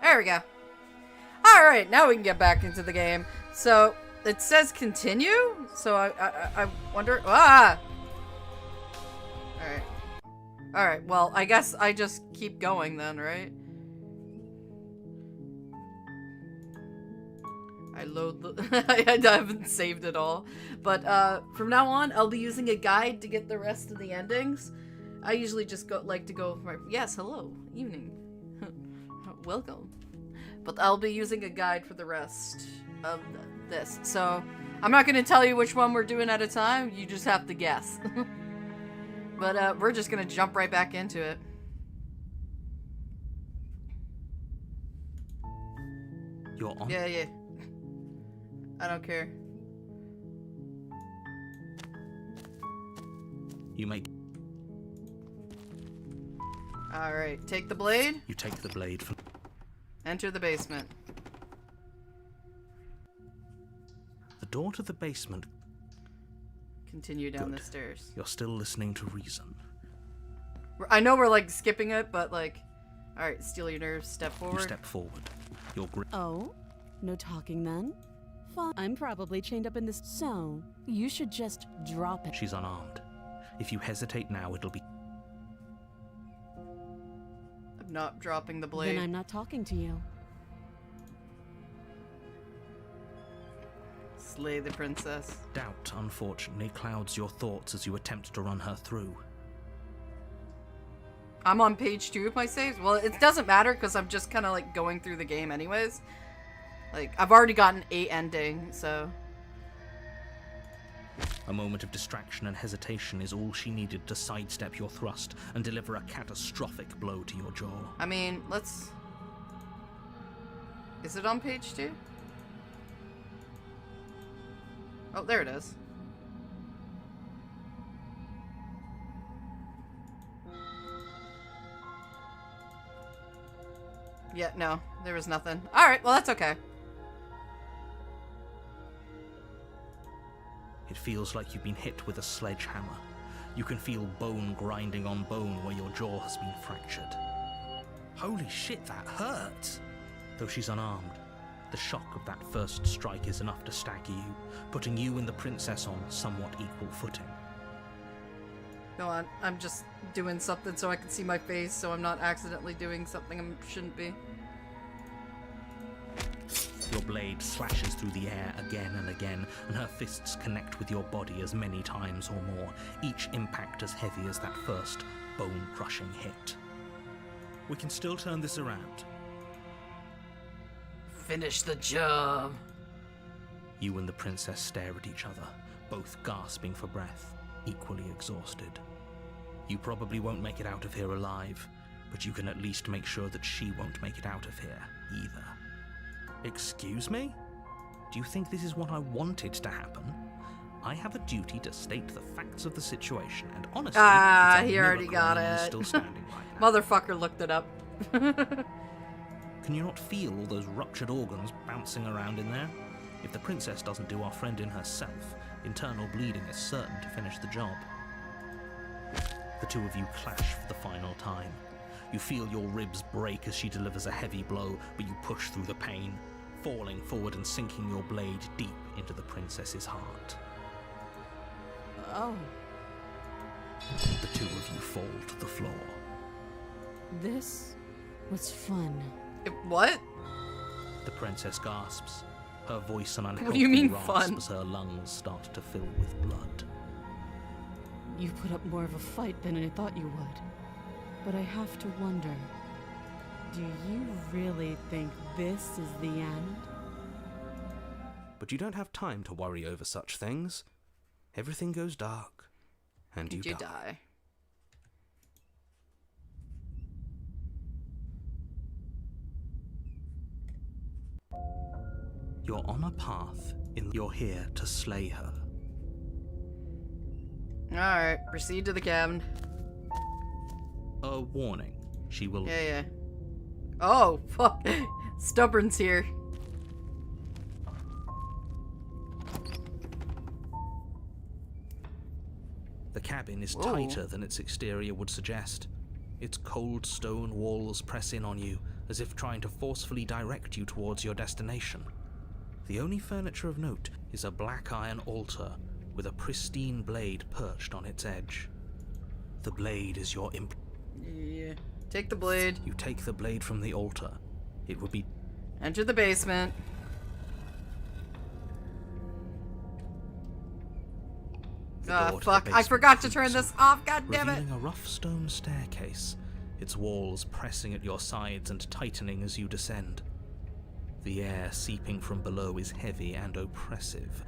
There we go. Alright, now we can get back into the game. So, it says continue? So I wonder... Ah! Alright. Alright, well, I guess I just keep going then, right? I load the... I haven't saved it all. But, from now on, I'll be using a guide to get the rest of the endings. I usually just like to go for my... Yes, hello. Evening. Welcome. But I'll be using a guide for the rest of this. So, I'm not going to tell you which one we're doing at a time. You just have to guess. But, we're just going to jump right back into it. You're on? Yeah. I don't care. You make... Alright, take the blade. You take the blade from... Enter the basement. The door to the basement... Continue down Good. the stairs. You're still listening to reason. I know we're, like, skipping it, but, like... Alright, steal your nerves, step forward. You step forward. Your grip... Oh? No talking then? Fine. I'm probably chained up in this... So, you should just drop it. She's unarmed. If you hesitate now, it'll be... I'm not dropping the blade. Then I'm not talking to you. Slay the princess. Doubt, unfortunately, clouds your thoughts as you attempt to run her through. I'm on page 2 of my saves. Well, it doesn't matter because I'm just kind of like going through the game anyways. Like, I've already gotten 8 ending, so... A moment of distraction and hesitation is all she needed to sidestep your thrust and deliver a catastrophic blow to your jaw. I mean, let's... Is it on page 2? Oh, there it is. Yeah, no, there was nothing. Alright, well that's okay. It feels like you've been hit with a sledgehammer. You can feel bone grinding on bone where your jaw has been fractured. Holy shit, that hurts! Though she's unarmed, the shock of that first strike is enough to stagger you, putting you and the princess on somewhat equal footing. No, I'm just doing something so I can see my face so I'm not accidentally doing something I shouldn't be. Your blade slashes through the air again and again, and her fists connect with your body as many times or more, each impact as heavy as that first bone-crushing hit. We can still turn this around. Finish the job. You and the princess stare at each other, both gasping for breath, equally exhausted. You probably won't make it out of here alive, but you can at least make sure that she won't make it out of here either. Excuse me? Do you think this is what I wanted to happen? I have a duty to state the facts of the situation, and honestly, it's a he already miracle got I'm it. still standing right now. Motherfucker looked it up. Can you not feel all those ruptured organs bouncing around in there? If the princess doesn't do our friend in herself, internal bleeding is certain to finish the job. The two of you clash for the final time. You feel your ribs break as she delivers a heavy blow, but you push through the pain, falling forward and sinking your blade deep into the princess's heart. Oh. The two of you fall to the floor. This was fun. What? The princess gasps, her voice an unhealthy What do you mean rasp fun? as her lungs start to fill with blood. You put up more of a fight than I thought you would. But I have to wonder, do you really think this is the end? But you don't have time to worry over such things. Everything goes dark, and you die. You're on a path, you're here to slay her. Alright, proceed to the cabin. A warning, she will... Yeah. Oh, fuck. Stubborn's here. The cabin is Whoa. tighter than its exterior would suggest. Its cold stone walls press in on you, as if trying to forcefully direct you towards your destination. The only furniture of note is a black iron altar with a pristine blade perched on its edge. The blade is your Yeah. Take the blade. You take the blade from the altar. It would be... Enter the basement. Ah, fuck. I forgot to turn this off, god damn it! Revealing a rough stone staircase, its walls pressing at your sides and tightening as you descend. The air seeping from below is heavy and oppressive,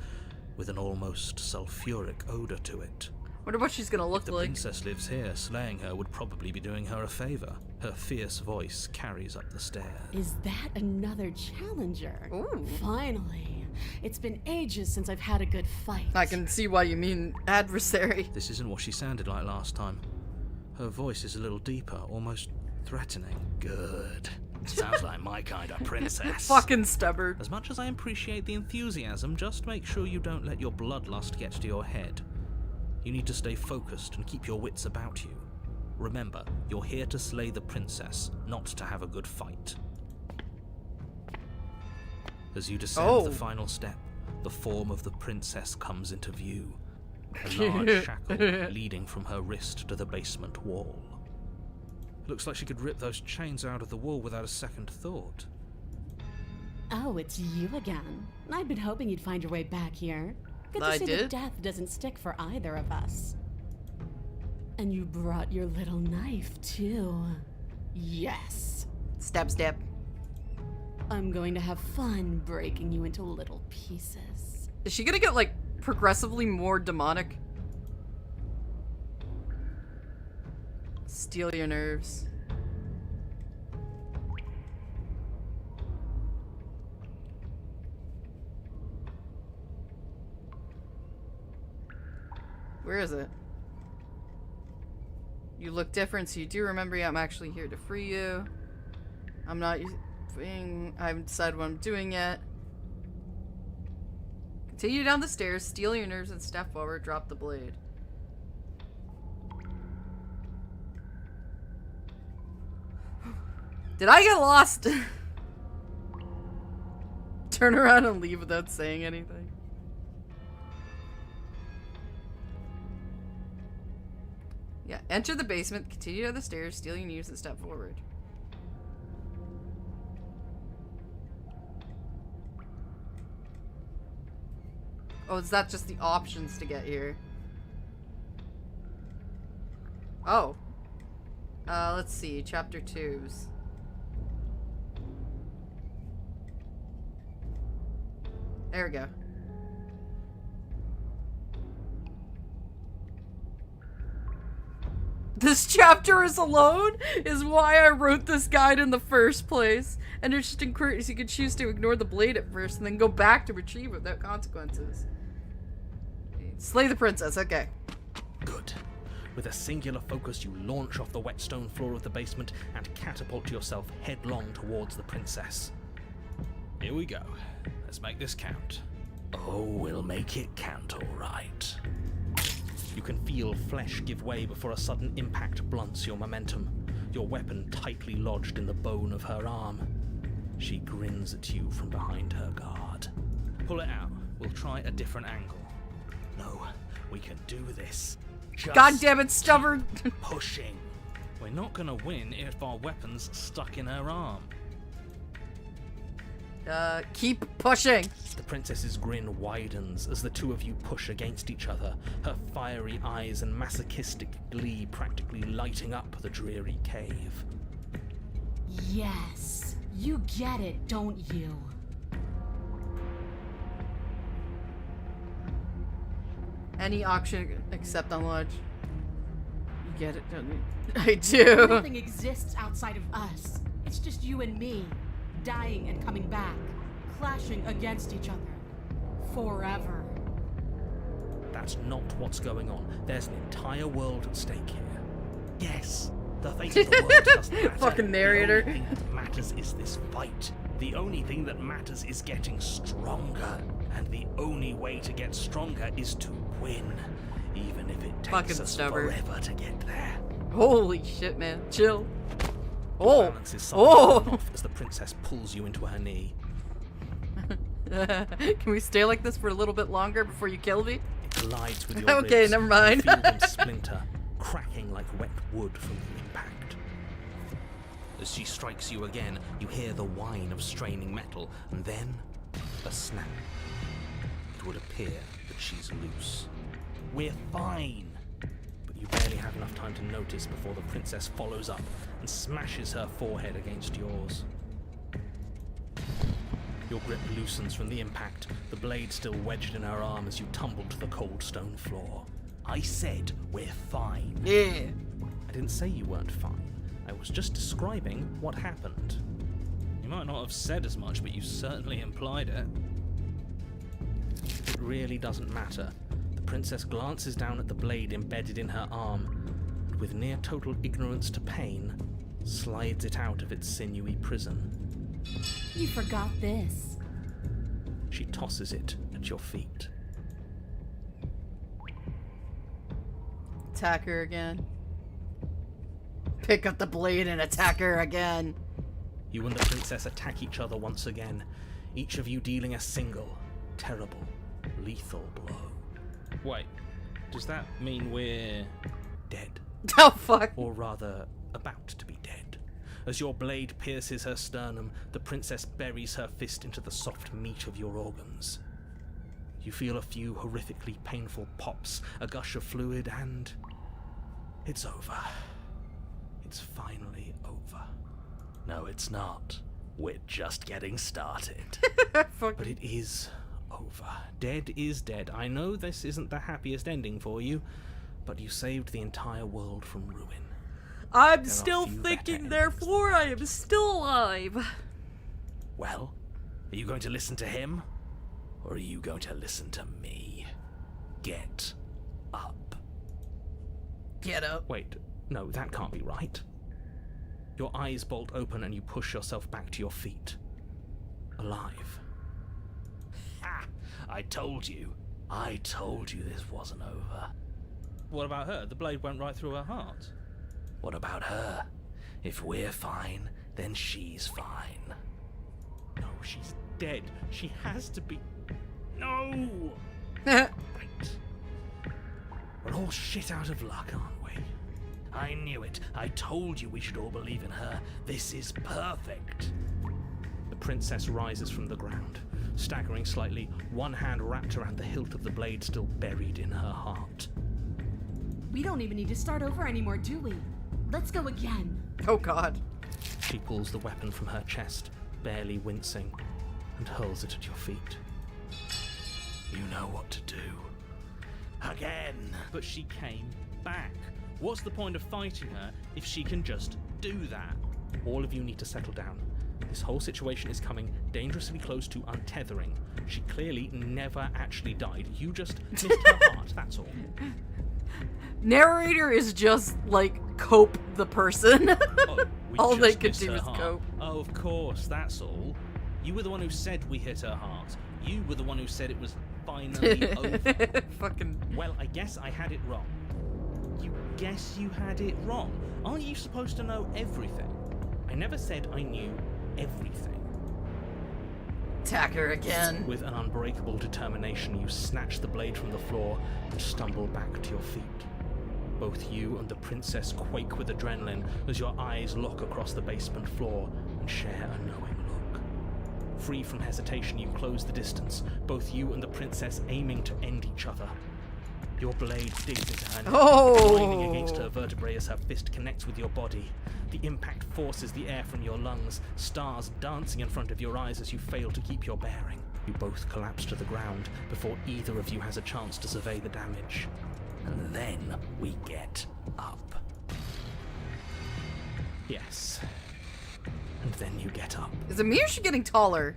with an almost sulfuric odor to it. Wonder what she's gonna look If the like. princess lives here, slaying her would probably be doing her a favor. Her fierce voice carries up the stairs. Is that another challenger? Ooh. Finally. It's been ages since I've had a good fight. I can see why you mean adversary. This isn't what she sounded like last time. Her voice is a little deeper, almost threatening. Good. Sounds like my kind of princess. Fucking stubborn. As much as I appreciate the enthusiasm, just make sure you don't let your bloodlust get to your head. You need to stay focused and keep your wits about you. Remember, you're here to slay the princess, not to have a good fight. As you descend the final step, the form of the princess comes into view. A large shackle leading from her wrist to the basement wall. Looks like she could rip those chains out of the wall without a second thought. Oh, it's you again. I'd been hoping you'd find your way back here. Good to I see did. that death doesn't stick for either of us. And you brought your little knife, too. Yes. Stab, stab. I'm going to have fun breaking you into little pieces. Is she gonna get, like, progressively more demonic? Steal your nerves. Where is it? You look different, so you do remember I'm actually here to free you. I'm not being... I haven't decided what I'm doing yet. Continue down the stairs, steal your nerves, and step forward, drop the blade. Did I get lost? Turn around and leave without saying anything. Yeah, enter the basement, continue down the stairs, steal your nerves, and step forward. Oh, is that just the options to get here? Oh. Let's see, chapter 2s. There we go. This chapter is alone is why I wrote this guide in the first place. And it's just encouraged you can choose to ignore the blade at first and then go back to retrieve it without consequences. Slay the princess, okay. Good. With a singular focus, you launch off the wet stone floor of the basement and catapult yourself headlong towards the princess. Here we go. Let's make this count. Oh, we'll make it count, all right. You can feel flesh give way before a sudden impact blunts your momentum, your weapon tightly lodged in the bone of her arm. She grins at you from behind her guard. Pull it out. We'll try a different angle. No, we can do this. Just God damn it, stubborn! pushing. We're not gonna win if our weapon's stuck in her arm. Keep pushing! The princess's grin widens as the two of you push against each other, her fiery eyes and masochistic glee practically lighting up the dreary cave. Yes. You get it, don't you? Any auction except on Lodge. You get it, don't you? I do! Nothing exists outside of us. It's just you and me. Dying and coming back. Clashing against each other. Forever. That's not what's going on. There's an entire world at stake here. Yes, the fate of the world doesn't matter. Fucking narrator. The only thing that matters is this fight. The only thing that matters is getting stronger. And the only way to get stronger is to win. Even if it takes Fucking us stubborn. forever to get there. Holy shit, man. Chill. Your balance is suddenly off as the princess pulls you into her knee. Can we stay like this for a little bit longer before you kill me? It collides with your Okay, ribs. never mind. You feel them splinter, cracking like wet wood from the impact. As she strikes you again, you hear the whine of straining metal, and then a snap. It would appear that she's loose. We're fine! But you barely have enough time to notice before the princess follows up and smashes her forehead against yours. Your grip loosens from the impact, the blade still wedged in her arm as you tumble to the cold stone floor. I said we're fine. Yeah. I didn't say you weren't fine. I was just describing what happened. You might not have said as much, but you certainly implied it. It really doesn't matter. The princess glances down at the blade embedded in her arm, and with near total ignorance to pain, slides it out of its sinewy prison. You forgot this. She tosses it at your feet. Attack her again. Pick up the blade and attack her again. You and the princess attack each other once again, each of you dealing a single, terrible, lethal blow. Wait, does that mean we're dead? Oh, fuck. Or rather, about to be dead. As your blade pierces her sternum, the princess buries her fist into the soft meat of your organs. You feel a few horrifically painful pops, a gush of fluid, and it's over. It's finally over. No, it's not. We're just getting started. Fuck. But it is over. Dead is dead. I know this isn't the happiest ending for you, but you saved the entire world from ruin. I'm There are still few thinking, better therefore I am still alive. Well, are you going to listen to him? Or are you going to listen to me? Get up. Get up. Wait, no, that can't be right. Your eyes bolt open and you push yourself back to your feet. Alive. Ha! I told you. I told you this wasn't over. What about her? The blade went right through her heart. What about her? If we're fine, then she's fine. No, she's dead. She has to be... No! Right. We're all shit out of luck, aren't we? I knew it. I told you we should all believe in her. This is perfect. The princess rises from the ground, staggering slightly, one hand wrapped around the hilt of the blade still buried in her heart. We don't even need to start over anymore, do we? Let's go again. Oh, God. She pulls the weapon from her chest, barely wincing, and hurls it at your feet. You know what to do. Again! But she came back. What's the point of fighting her if she can just do that? All of you need to settle down. This whole situation is coming dangerously close to untethering. She clearly never actually died. You just missed her heart, that's all. Narrator is just, like, Cope the person. Oh, we All just they could missed do her is heart. cope. Oh, of course, that's all. You were the one who said we hit her heart. You were the one who said it was finally over. Fucking... Well, I guess I had it wrong. You guess you had it wrong? Aren't you supposed to know everything? I never said I knew everything. Attack her again. With an unbreakable determination, you snatch the blade from the floor and stumble back to your feet. Both you and the princess quake with adrenaline as your eyes lock across the basement floor and share a knowing look. Free from hesitation, you close the distance, both you and the princess aiming to end each other. Your blade digs into her neck, grinding against her vertebrae as her fist connects with your body. The impact forces the air from your lungs, stars dancing in front of your eyes as you fail to keep your bearing. You both collapse to the ground before either of you has a chance to survey the damage. And then we get up. Yes. And then you get up. Is it me or is she getting taller?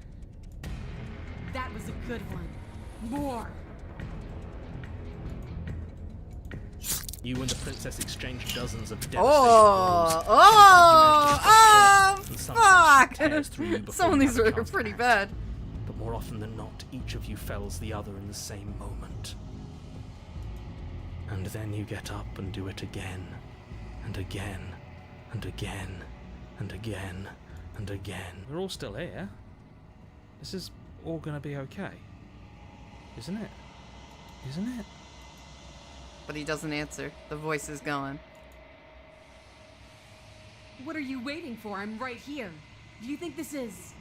That was a good one. More. You and the princess exchange dozens of devastating Oh, blows. fuck! Some of these are pretty bad. But more often than not, each of you fells the other in the same moment. And then you get up and do it again, and again, and again, And again, and again. We're all still here. This is all gonna be okay. Isn't it? Isn't it? But he doesn't answer. The voice is gone. What are you waiting for? I'm right here. Do you think this is...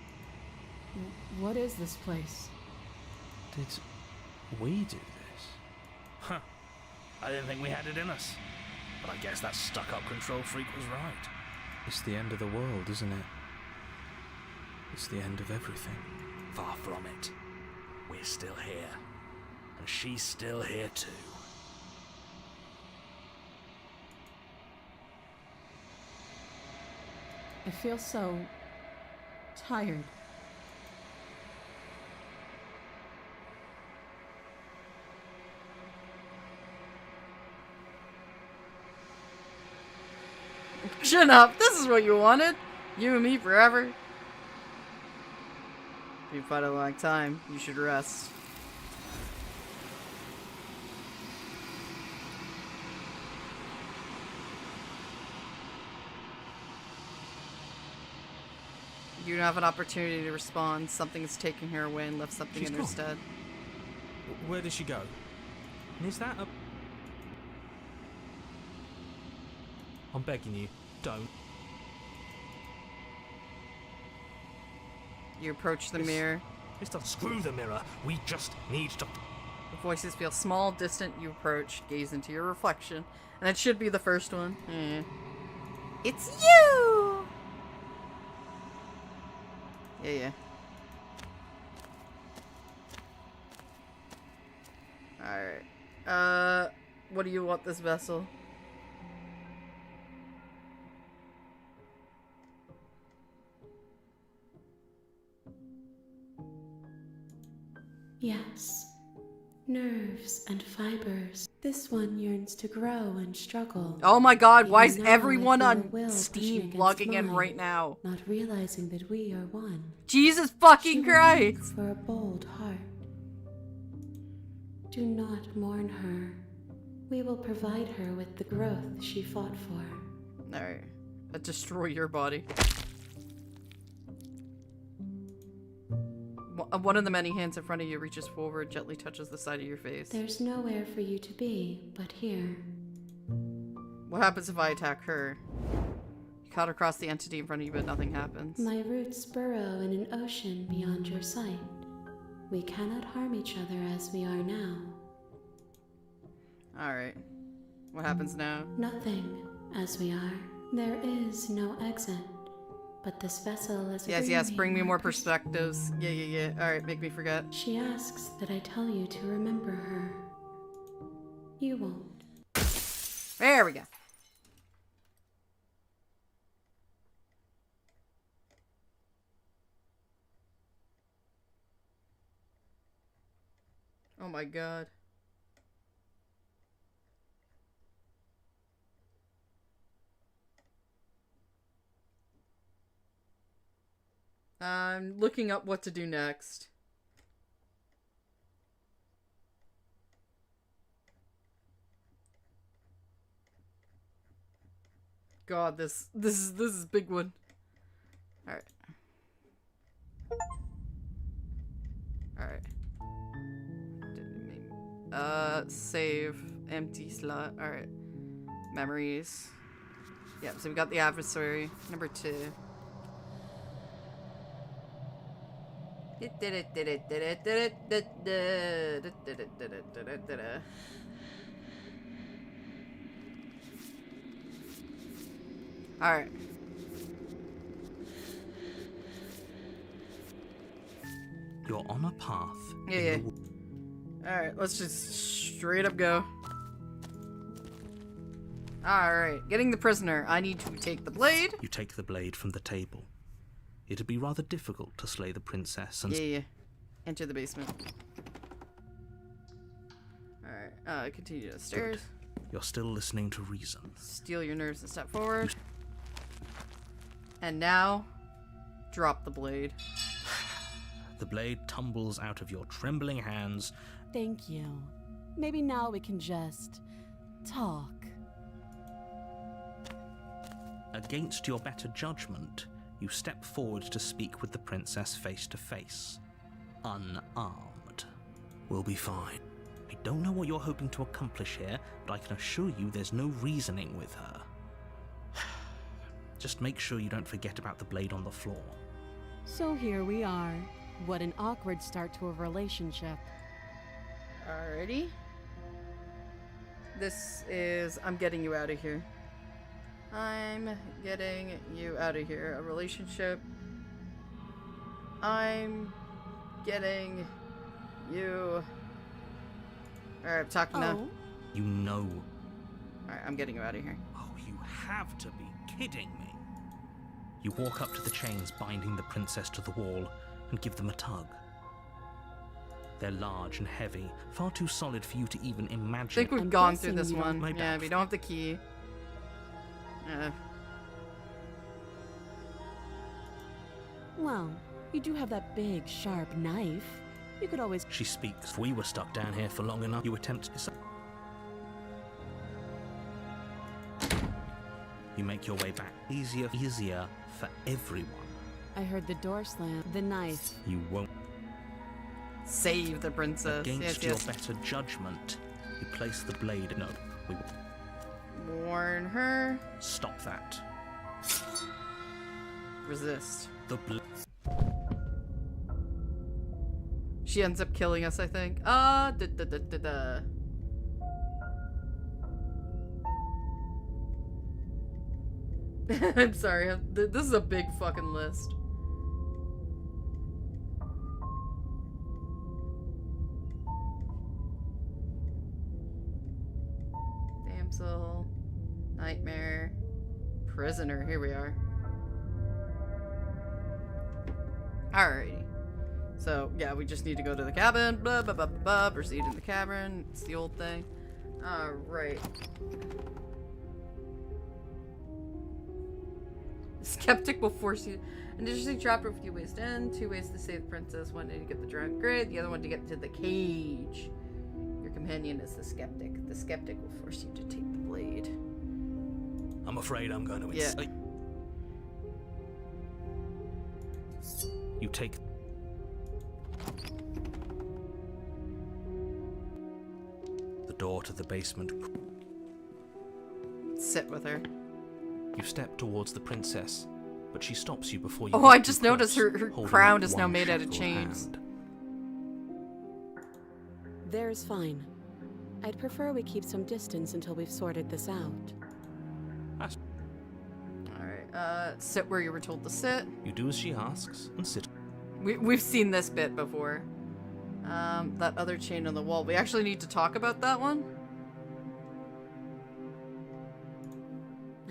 What is this place? Did we do this? Huh. I didn't think we had it in us. But I guess that stuck-up control freak was right. It's the end of the world, isn't it? It's the end of everything. Far from it. We're still here. And she's still here too. I feel so tired. Chin up. This is what you wanted. You and me forever. You've fought a long time. You should rest. You don't have an opportunity to respond. Something is taking her away and left something She's in her gone. stead. Where did she go? And is that a... I'm begging you, don't. You approach the mirror. This doesn't screw the mirror. We just need to... The voices feel small, distant. You approach, gaze into your reflection. And it should be the first one. It's you! Yeah. Alright. What do you want this vessel? Yes. Nerves and fibers. This one yearns to grow and struggle. Oh my god, why is Even now, everyone I feel on will pushing Steam against logging in mine, right now? Not realizing that we are one. Jesus She fucking will make Christ! for a bold heart. Do not mourn her. We will provide her with the growth she fought for. Alright. Destroy your body. One of the many hands in front of you reaches forward, gently touches the side of your face. There's nowhere for you to be but here. What happens if I attack her? You cut across the entity in front of you, but nothing happens. My roots burrow in an ocean beyond your sight. We cannot harm each other as we are now. Alright. What happens now? Nothing as we are. There is no exit. But this vessel is Yes, bring me more perspectives. Yeah. Alright, make me forget. She asks that I tell you to remember her. You won't. There we go. Oh my god. I'm looking up what to do next. God, this is a big one. Alright. Save. Empty slot. Alright. Memories. Yep, so we got the adversary. Number 2. Alright. You're on a path. Yeah. Alright, let's just straight up go. Alright, getting the prisoner. I need to take the blade. You take the blade from the table. It'd be rather difficult to slay the princess and... Yeah. Enter the basement. Alright, continue to the stairs. You're still listening to reason. Steal your nerves and step forward. And now, drop the blade. The blade tumbles out of your trembling hands. Thank you. Maybe now we can just talk. A Against your better judgment, you step forward to speak with the princess face to face, unarmed. We'll be fine. I don't know what you're hoping to accomplish here, but I can assure you there's no reasoning with her. Just make sure you don't forget about the blade on the floor. So here we are. What an awkward start to a relationship. Alrighty. This is... I'm getting you out of here. I'm getting you out of here. A relationship. I'm getting you... Alright, I'm talking now. You know. Alright, I'm getting you out of here. Oh, you have to be kidding me. You walk up to the chains binding the princess to the wall and give them a tug. They're large and heavy, far too solid for you to even I imagine. think we've I'm gone through guessing this you don't- one. Yeah, we don't have the key. Well, you do have that big, sharp knife. You could always... She speaks. If we were stuck down here for long enough, you attempt to... You make your way back. Easier for everyone. I heard the door slam. The knife. You won't. Save the princess. Against Yes, your yes. better judgment, you place the blade. No, we Warn her. stop that. Resist. The blade. She ends up killing us, I think. Da. I'm sorry. This is a big fucking list. Damsel. Nightmare. Prisoner. Here we are. Alrighty. So, yeah, we just need to go to the cabin. Blah, blah, blah, blah, blah. Proceed in the cavern. It's the old thing. Alright. Skeptic will force you. An interesting chapter with a few ways to end. 2 ways to save the princess. 1 way to get the giant grid. The other one to get to the cage. Your companion is the skeptic. The skeptic will force you to take the blade. I'm afraid I'm going to Yeah. You take... The door to the basement. Sit with her. You step towards the princess, but she stops you before you... Oh, get I too just noticed close, her holding crown up is now one made out of shackled chains. hand. There's fine. I'd prefer we keep some distance until we've sorted this out. Alright, sit where you were told to sit. You do as she asks and sit. We've seen this bit before. That other chain on the wall. We actually need to talk about that one?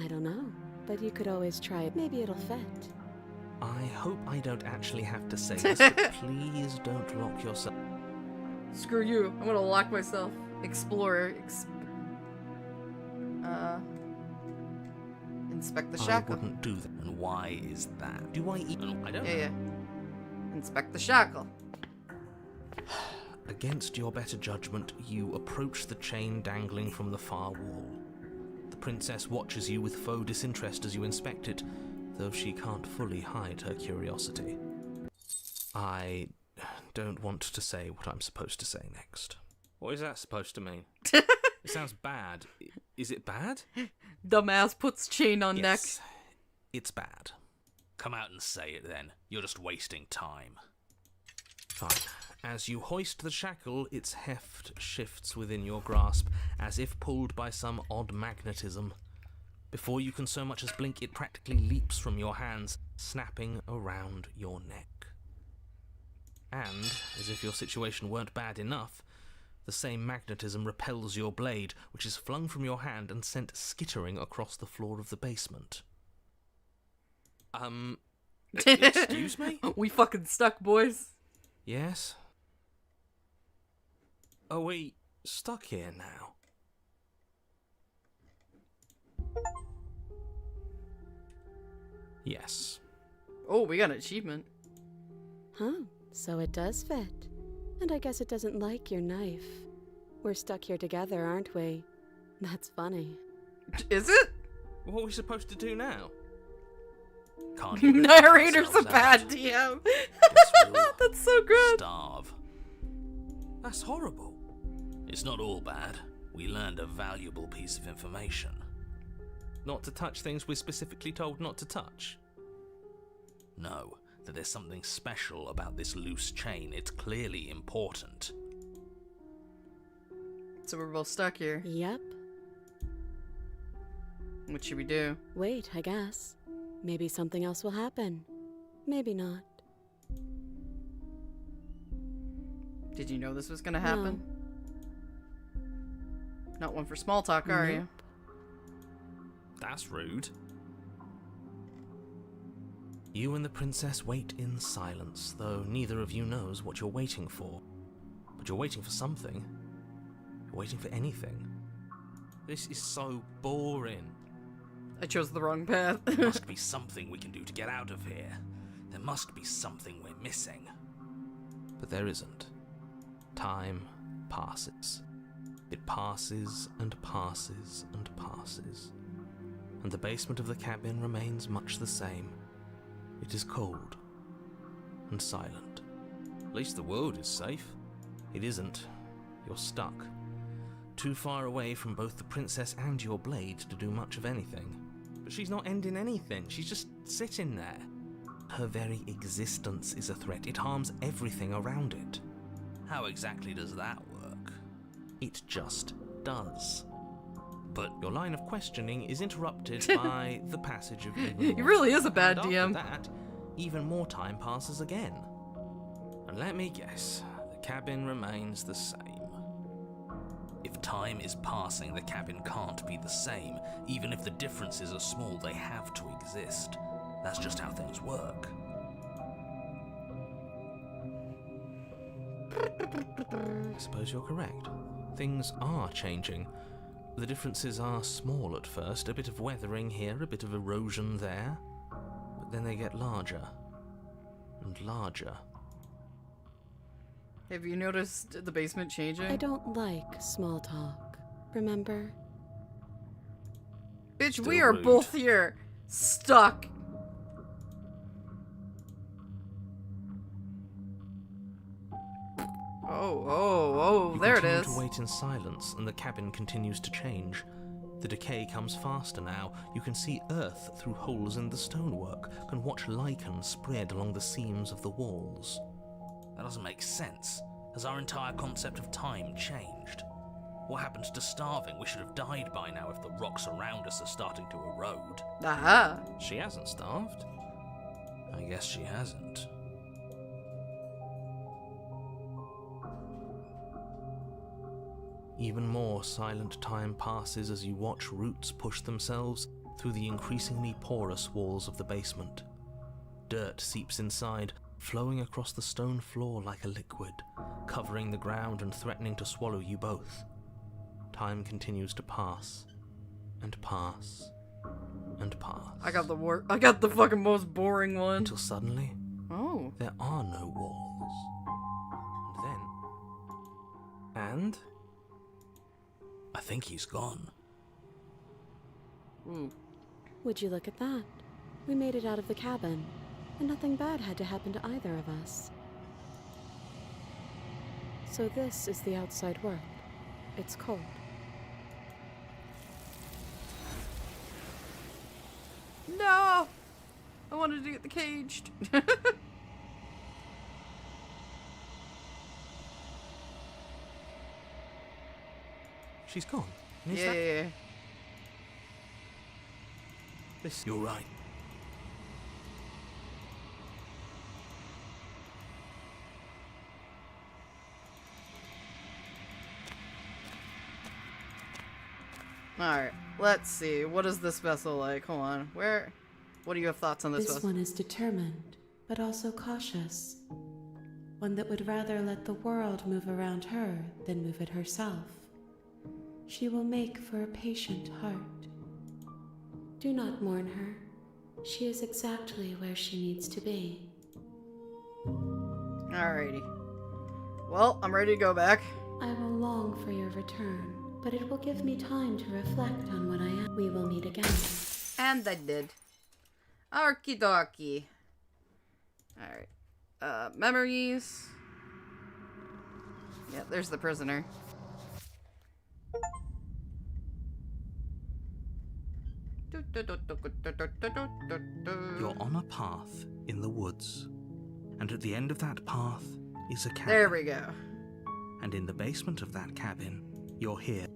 I don't know, but you could always try it. Maybe it'll fit. I hope I don't actually have to say this, but please don't lock yourself. Screw you. I'm gonna lock myself. Explorer. Inspect the I shackle. wouldn't do that. And why is that? Do I even... I don't know. Yeah. Inspect the shackle. Against your better judgment, you approach the chain dangling from the far wall. The princess watches you with faux disinterest as you inspect it, though she can't fully hide her curiosity. I don't want to say what I'm supposed to say next. What is that supposed to mean? It sounds bad. Is it bad? Dumbass puts chain on neck. Yes, it's bad. Come out and say it then. You're just wasting time. Fine. As you hoist the shackle, its heft shifts within your grasp, as if pulled by some odd magnetism. Before you can so much as blink, it practically leaps from your hands, snapping around your neck. And, as if your situation weren't bad enough, the same magnetism repels your blade, which is flung from your hand and sent skittering across the floor of the basement. Excuse me? We fucking stuck, boys. Yes? Are we stuck here now? Yes. Oh, we got an achievement. Huh, so it does fit. And I guess it doesn't like your knife. We're stuck here together, aren't we? That's funny. Is it? What are we supposed to do now? Can't you Narrator's a ourselves bad out? DM. Guess we'll That's so good. starve. That's horrible. It's not all bad. We learned a valuable piece of information. Not to touch things we're specifically told not to touch. No, that there's something special about this loose chain. It's clearly important. So we're both stuck here. Yep. What should we do? Wait, I guess. Maybe something else will happen. Maybe not. Did you know this was gonna happen? Not one for small talk, are you? Nope. That's rude. You and the princess wait in silence, though neither of you knows what you're waiting for. But you're waiting for something. You're waiting for anything. This is so boring. I chose the wrong path. There must be something we can do to get out of here. There must be something we're missing. But there isn't. Time passes. It passes and passes and passes. And the basement of the cabin remains much the same. It is cold and silent. At least the world is safe. It isn't. You're stuck. Too far away from both the princess and your blade to do much of anything. But she's not ending anything. She's just sitting there. Her very existence is a threat. It harms everything around it. How exactly does that work? It just does. But Your line of questioning is interrupted by the passage of even He more really is a time. bad And DM. After that, even more time passes again. And let me guess, the cabin remains the same. if time is passing, the cabin can't be the same. Even if the differences are small, they have to exist. That's just how things work. I suppose you're correct. Things are changing. The differences are small at first, a bit of weathering here, a bit of erosion there, but then they get larger and larger. Have you noticed the basement changing? I don't like small talk, remember? Bitch, Still we are rude. both here, stuck. Oh, You there it continue is. to wait in silence, and the cabin continues to change. The decay comes faster now. You can see earth through holes in the stonework, can watch lichen spread along the seams of the walls. That doesn't make sense. Has our entire concept of time changed? What happens to starving? We should have died by now if the rocks around us are starting to erode. Aha. She hasn't starved. I guess she hasn't. Even more silent time passes as you watch roots push themselves through the increasingly porous walls of the basement. Dirt seeps inside, flowing across the stone floor like a liquid, covering the ground and threatening to swallow you both. Time continues to pass, and pass, and pass. I got the fucking most boring one. Until suddenly, Oh. there are no walls. And I think he's gone. Ooh. Would you look at that? We made it out of the cabin, and nothing bad had to happen to either of us. So this is the outside world. It's cold. No! I wanted to get the caged. she's gone. And is yeah, that yeah, yeah. this? You're right. Alright, let's see. What is this vessel like? Hold on. What do you have thoughts on this This vessel? one is determined, but also cautious. One that would rather let the world move around her than move it herself. She will make for a patient heart. Do not mourn her. She is exactly where she needs to be. Alrighty. Well, I'm ready to go back. I will long for your return, but it will give me time to reflect on what I am. We will meet again. And I did. Okie dokie. Alright. Memories. Yeah, there's the prisoner. You're on a path in the woods, and at the end of that path is a cabin. There we go. And in the basement of that cabin, you're here.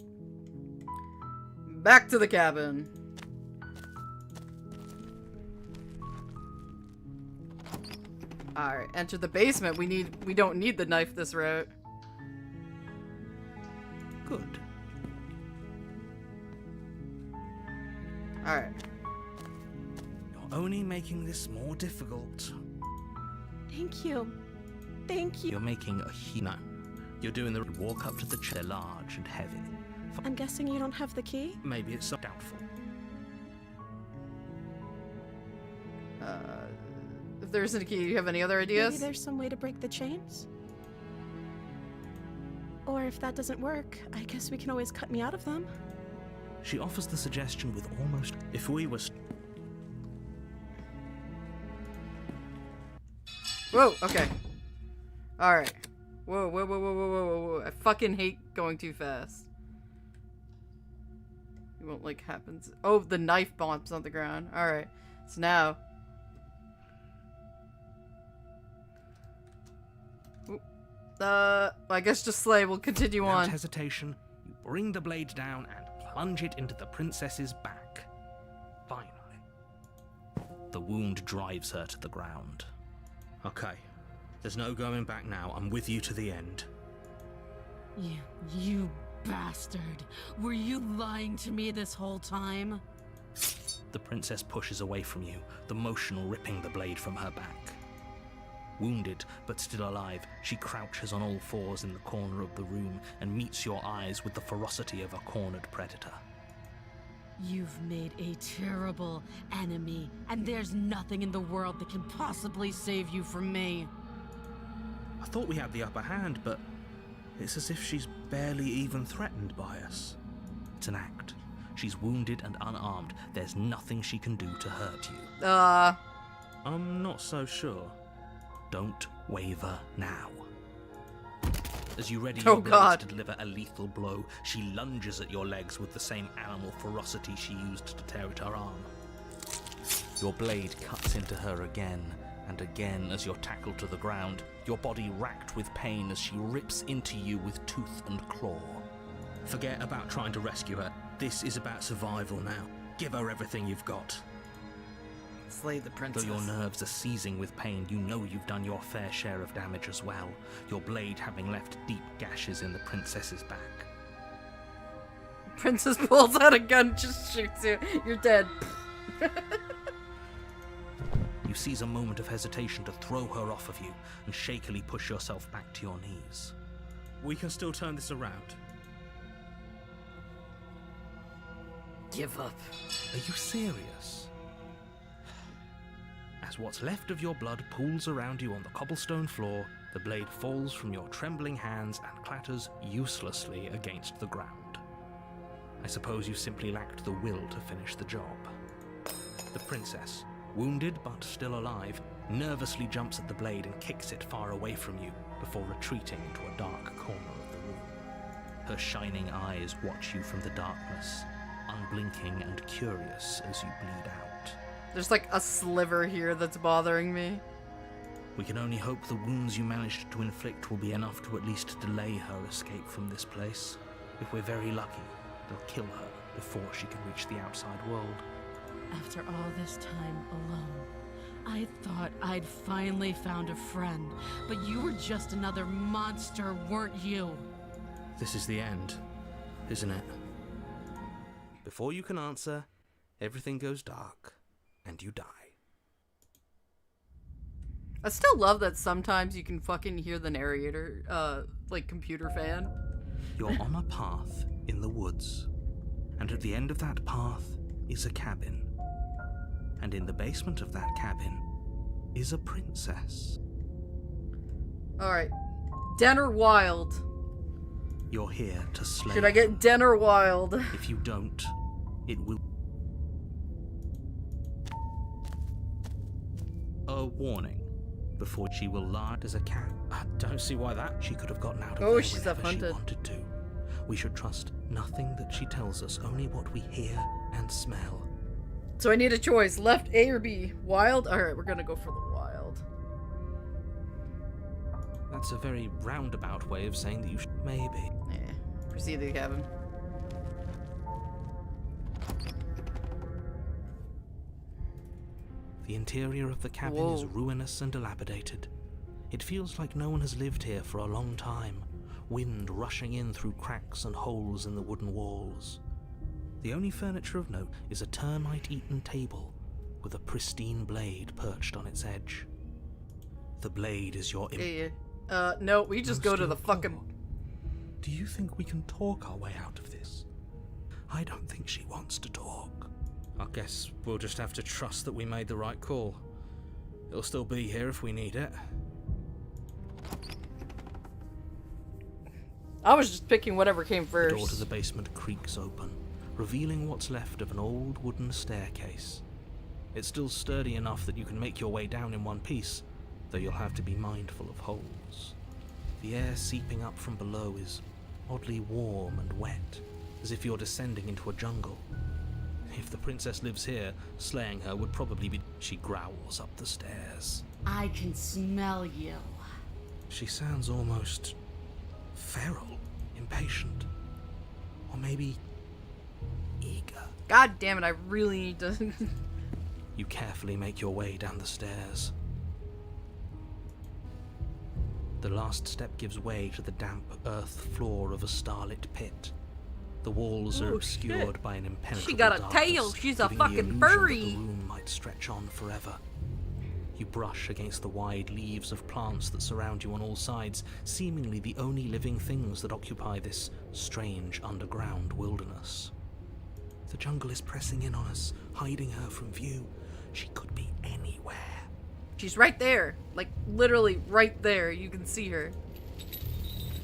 Back to the cabin. Alright, enter the basement. We don't need the knife this route. Good. Alright. You're only making this more difficult. Thank you. Thank you. You're making a no. You're doing the walk up to the chair, large and heavy. I'm guessing you don't have the key? Maybe it's so doubtful. If there isn't a key, do you have any other ideas? Maybe there's some way to break the chains? Or if that doesn't work, I guess we can always cut me out of them. She offers the suggestion with almost, if we were... Whoa, okay. Alright. Whoa, whoa, whoa, whoa, whoa, whoa, whoa. I fucking hate going too fast. It won't, like, happens. Oh, the knife bumps on the ground. Alright. So now... I guess just slay. We'll continue Without on. hesitation, you bring the blade down and plunge it into the princess's back. Finally. The wound drives her to the ground. Okay. There's no going back now. I'm with you to the end. You bastard. Were you lying to me this whole time? The princess pushes away from you, the motion ripping the blade from her back. Wounded, but still alive, she crouches on all fours in the corner of the room and meets your eyes with the ferocity of a cornered predator. You've made a terrible enemy, and there's nothing in the world that can possibly save you from me. I thought we had the upper hand, but it's as if she's barely even threatened by us. It's an act. She's wounded and unarmed. There's nothing she can do to hurt you. I'm not so sure. Don't waver now. As you ready your blades to deliver a lethal blow, she lunges at your legs with the same animal ferocity she used to tear at her arm. Your blade cuts into her again and again as you're tackled to the ground, your body racked with pain as she rips into you with tooth and claw. Forget about trying to rescue her. This is about survival now. Give her everything you've got. Slay the princess. Though your nerves are seizing with pain, you know you've done your fair share of damage as well, your blade having left deep gashes in the princess's back. Princess pulls out a gun, just shoots you. You're dead. You seize a moment of hesitation to throw her off of you and shakily push yourself back to your knees. We can still turn this around. Give up. Are you serious? As what's left of your blood pools around you on the cobblestone floor, the blade falls from your trembling hands and clatters uselessly against the ground. I suppose you simply lacked the will to finish the job. The princess, wounded but still alive, nervously jumps at the blade and kicks it far away from you before retreating into a dark corner of the room. Her shining eyes watch you from the darkness, unblinking and curious as you bleed out. There's like a sliver here that's bothering me. We can only hope the wounds you managed to inflict will be enough to at least delay her escape from this place. If we're very lucky, they'll kill her before she can reach the outside world. After all this time alone, I thought I'd finally found a friend, but you were just another monster, weren't you? This is the end, isn't it? Before you can answer, everything goes dark, and you die. I still love that sometimes you can fucking hear the narrator, like computer fan. You're on a path in the woods, and at the end of that path is a cabin. And in the basement of that cabin is a princess. Alright. Den or wild? You're here to slay Should I get den or wild? If you don't, it will... a warning before she will lie as a cat. I don't see why that she could have gotten out of Oh, there she's whenever she up-hunted. wanted to. We should trust nothing that she tells us, only what we hear and smell. So I need a choice. Left, A or B? Wild? Alright, we're gonna go for the wild. That's a very roundabout way of saying that you should maybe. Proceed to the cabin. The interior of the cabin is Whoa. ruinous and dilapidated. It feels like no one has lived here for a long time, wind rushing in through cracks and holes in the wooden walls. The only furniture of note is a termite-eaten table with a pristine blade perched on its edge. The blade is your No, we just go to the Still fucking... cold. Do you think we can talk our way out of this? I don't think she wants to talk. I guess we'll just have to trust that we made the right call. It'll still be here if we need it. I was just picking whatever came The first. door to the basement creaks open, revealing what's left of an old wooden staircase. It's still sturdy enough that you can make your way down in one piece, though you'll have to be mindful of holes. The air seeping up from below is oddly warm and wet, as if you're descending into a jungle. If the princess lives here, slaying her would probably be... She growls up the stairs. I can smell you. She sounds almost feral, impatient, or maybe eager. God damn it, I really need to... You carefully make your way down the stairs. The last step gives way to the damp earth floor of a starlit pit. The walls are Oh, obscured shit. by an impenetrable She got a darkness, tail. She's a giving the fucking illusion furry. that the room might stretch on forever. You brush against the wide leaves of plants that surround you on all sides, seemingly the only living things that occupy this strange underground wilderness. The jungle is pressing in on us, hiding her from view. She could be anywhere. She's right there. Like, literally right there. You can see her.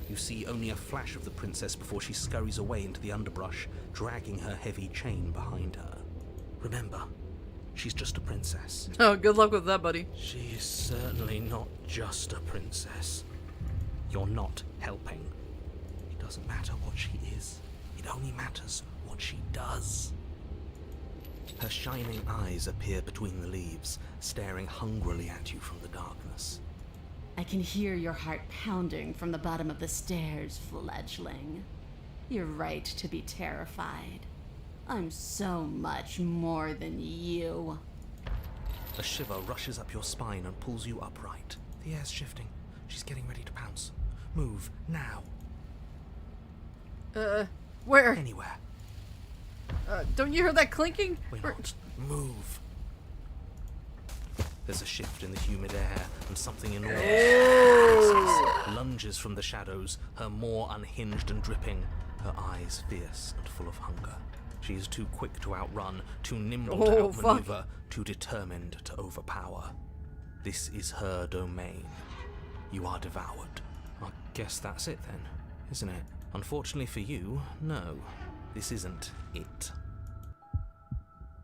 You see only a flash of the princess before she scurries away into the underbrush, dragging her heavy chain behind her. Remember, she's just a princess. Oh, good luck with that, buddy. She is certainly not just a princess. You're not helping. It doesn't matter what she is. It only matters what she does. Her shining eyes appear between the leaves, staring hungrily at you from the darkness. I can hear your heart pounding from the bottom of the stairs, fledgling. You're right to be terrified. I'm so much more than you. A shiver rushes up your spine and pulls you upright. The air's shifting. She's getting ready to pounce. Move, now. Where? Anywhere. Don't you hear that clinking? We're not. Move. There's a shift in the humid air, and something enormous lunges from the shadows, her more unhinged and dripping, her eyes fierce and full of hunger. She is too quick to outrun, too nimble to outmaneuver, too determined to overpower. This is her domain. You are devoured. I guess that's it then, isn't it? Unfortunately for you, no. This isn't it.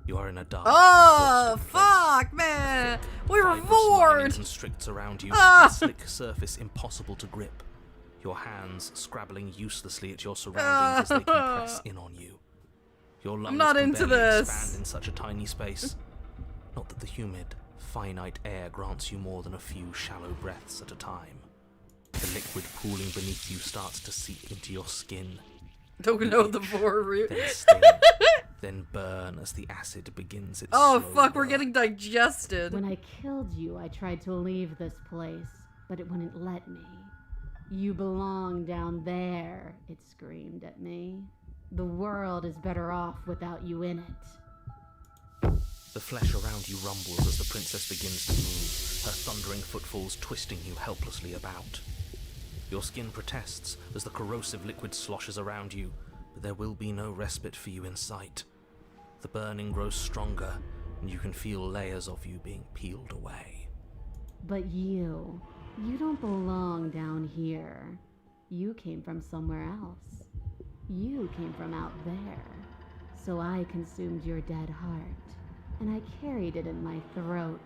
You are in a dark, Oh, forsaken place. fuck, man! We were Fibrous lining bored! constricts around you, Ah! a slick surface impossible to grip. Your hands scrabbling uselessly at your surroundings as they compress in on you. Your lungs not can into barely this. expand in such a tiny space. Not that the humid, finite air grants you more than a few shallow breaths at a time. The liquid pooling beneath you starts to seep into your skin. Don't know the four root. Then sting, then burn as the acid begins its Oh, slow fuck, we're burn. getting digested. When I killed you, I tried to leave this place, but it wouldn't let me. You belong down there, it screamed at me. The world is better off without you in it. The flesh around you rumbles as the princess begins to move, her thundering footfalls twisting you helplessly about. Your skin protests as the corrosive liquid sloshes around you, but there will be no respite for you in sight. The burning grows stronger, and you can feel layers of you being peeled away. But you don't belong down here. You came from somewhere else. You came from out there. So I consumed your dead heart, and I carried it in my throat.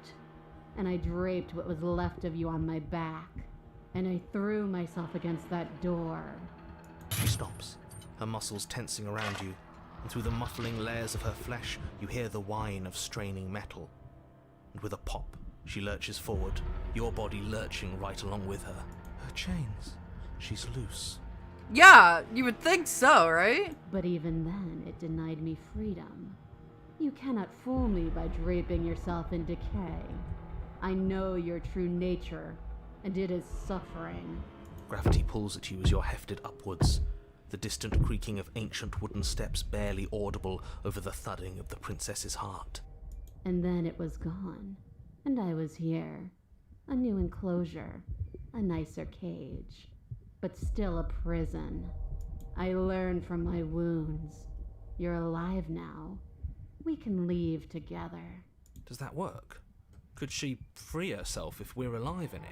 and I draped what was left of you on my back, and I threw myself against that door. She stops, her muscles tensing around you, and through the muffling layers of her flesh, you hear the whine of straining metal. And with a pop, she lurches forward, your body lurching right along with her. Her chains. She's loose. Yeah, you would think so, right? But even then, it denied me freedom. You cannot fool me by draping yourself in decay. I know your true nature, and it is suffering. Gravity pulls at you as you're hefted upwards, the distant creaking of ancient wooden steps barely audible over the thudding of the princess's heart. And then it was gone, and I was here. A new enclosure, a nicer cage, but still a prison. I learned from my wounds. You're alive now. We can leave together. Does that work? Could she free herself if we're alive in here?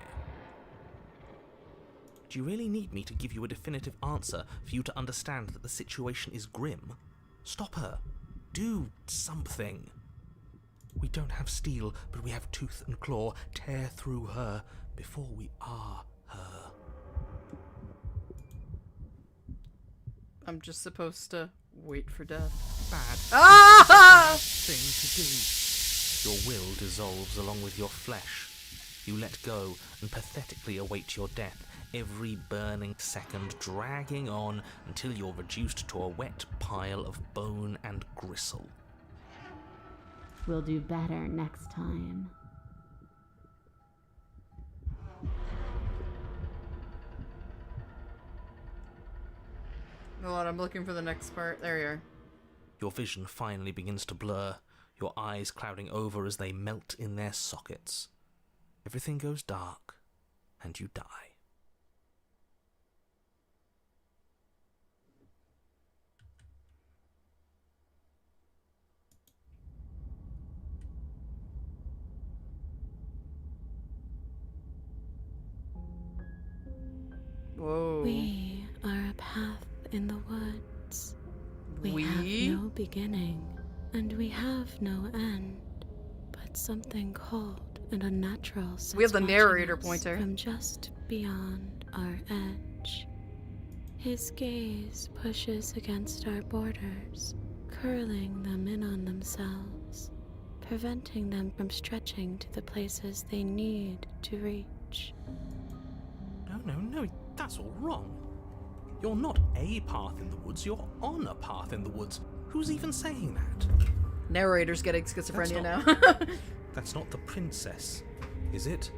Do you really need me to give you a definitive answer for you to understand that the situation is grim? Stop her. Do something. We don't have steel, but we have tooth and claw. Tear through her before we are her. I'm just supposed to wait for death. Bad thing to do. Your will dissolves along with your flesh. You let go and pathetically await your death, every burning second dragging on until you're reduced to a wet pile of bone and gristle. We'll do better next time. Hold on, I'm looking for the next part. There you are. Your vision finally begins to blur, your eyes clouding over as they melt in their sockets. Everything goes dark, and you die. Whoa. We are a path in the woods. We have no beginning, and we have no end. But something cold and unnatural sits We have the watching narrator us pointer. from just beyond our edge. His gaze pushes against our borders, curling them in on themselves, preventing them from stretching to the places they need to reach. No, that's all wrong. You're not a path in the woods, you're on a path in the woods. Who's even saying that? Narrator's getting schizophrenia now. That's not the princess, is it?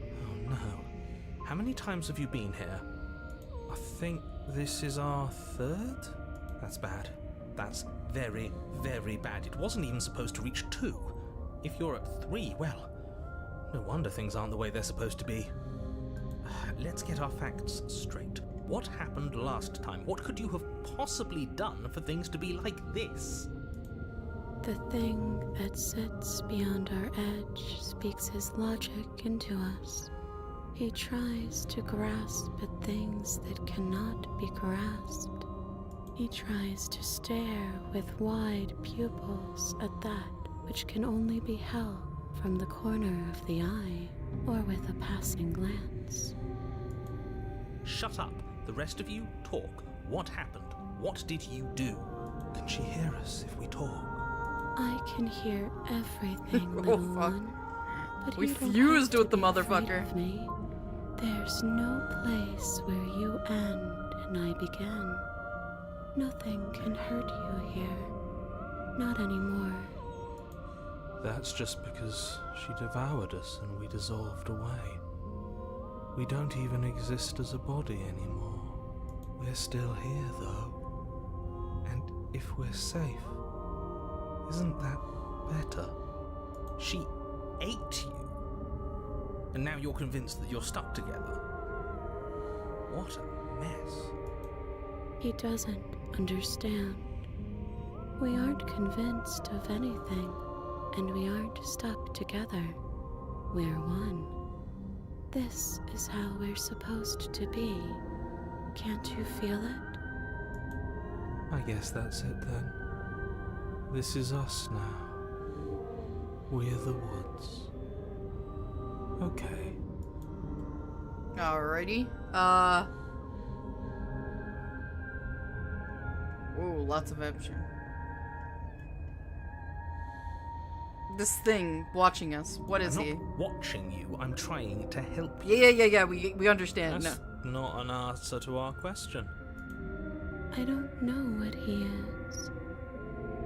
Oh no. How many times have you been here? I think this is our third? That's bad. That's very, very bad. It wasn't even supposed to reach 2. If you're at 3, well, no wonder things aren't the way they're supposed to be. Let's get our facts straight. What happened last time? What could you have possibly done for things to be like this? The thing that sits beyond our edge speaks his logic into us. He tries to grasp at things that cannot be grasped. He tries to stare with wide pupils at that which can only be held from the corner of the eye or with a passing glance. Shut up. The rest of you, talk. What happened? What did you do? Can she hear us if we talk? I can hear everything, Oh, little fuck. one. But We you don't fused have with to the be afraid motherfucker. of me. There's no place where you end and I begin. Nothing can hurt you here. Not anymore. That's just because she devoured us and we dissolved away. We don't even exist as a body anymore. We're still here, though. And if we're safe, isn't that better? She ate you. And now you're convinced that you're stuck together. What a mess. He doesn't understand. We aren't convinced of anything, and we aren't stuck together. We're one. This is how we're supposed to be. Can't you feel it? I guess that's it then. This is us now. We're the woods. Okay. Alrighty. Ooh, lots of action. This thing watching us. What is I'm he? not watching you. I'm trying to help you. Yeah. We understand. That's not an answer to our question. I don't know what he is.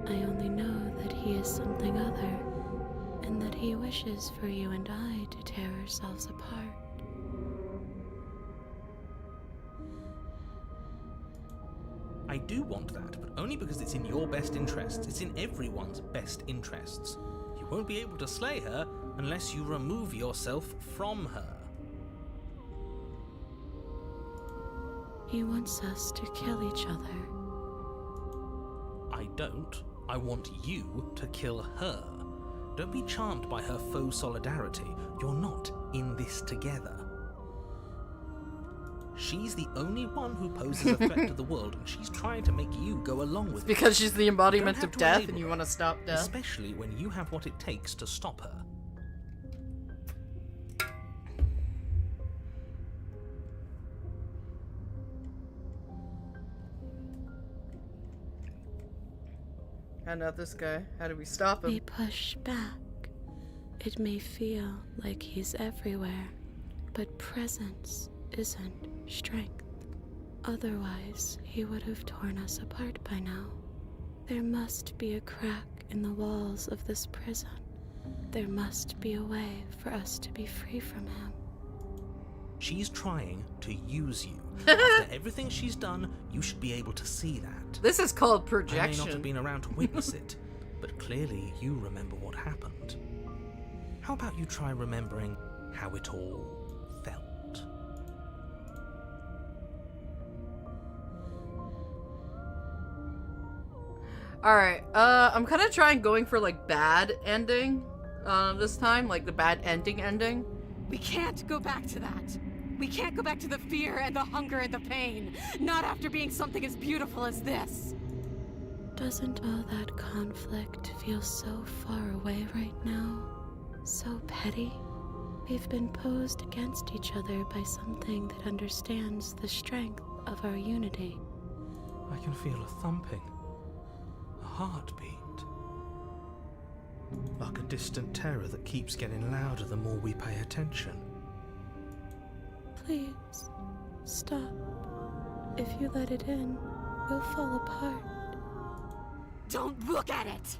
I only know that he is something other, and that he wishes for you and I to tear ourselves apart. I do want that, but only because it's in your best interests. It's in everyone's best interests. You won't be able to slay her unless you remove yourself from her. He wants us to kill each other. I don't. I want you to kill her. Don't be charmed by her faux solidarity. You're not in this together. She's the only one who poses a threat to the world, and she's trying to make you go along with it. Because she's the embodiment You don't of have to death enable and you her, want to stop death. especially when you have what it takes to stop her. And not this guy. How do we stop We him? push back. It may feel like he's everywhere, but presence isn't strength. Otherwise, he would have torn us apart by now. There must be a crack in the walls of this prison. There must be a way for us to be free from him. She's trying to use you. After everything she's done, you should be able to see that. This is called I may projection. not have been around to witness it, but clearly you remember what happened. How about you try remembering how it all felt? Alright, I'm kind of trying going for, like, bad ending, this time. Like, the bad ending. We can't go back to that. We can't go back to the fear and the hunger and the pain. Not after being something as beautiful as this. Doesn't all that conflict feel so far away right now? So petty? We've been posed against each other by something that understands the strength of our unity. I can feel a thumping, a heartbeat. Like a distant terror that keeps getting louder the more we pay attention. Please, stop. If you let it in, we'll fall apart. Don't look at it!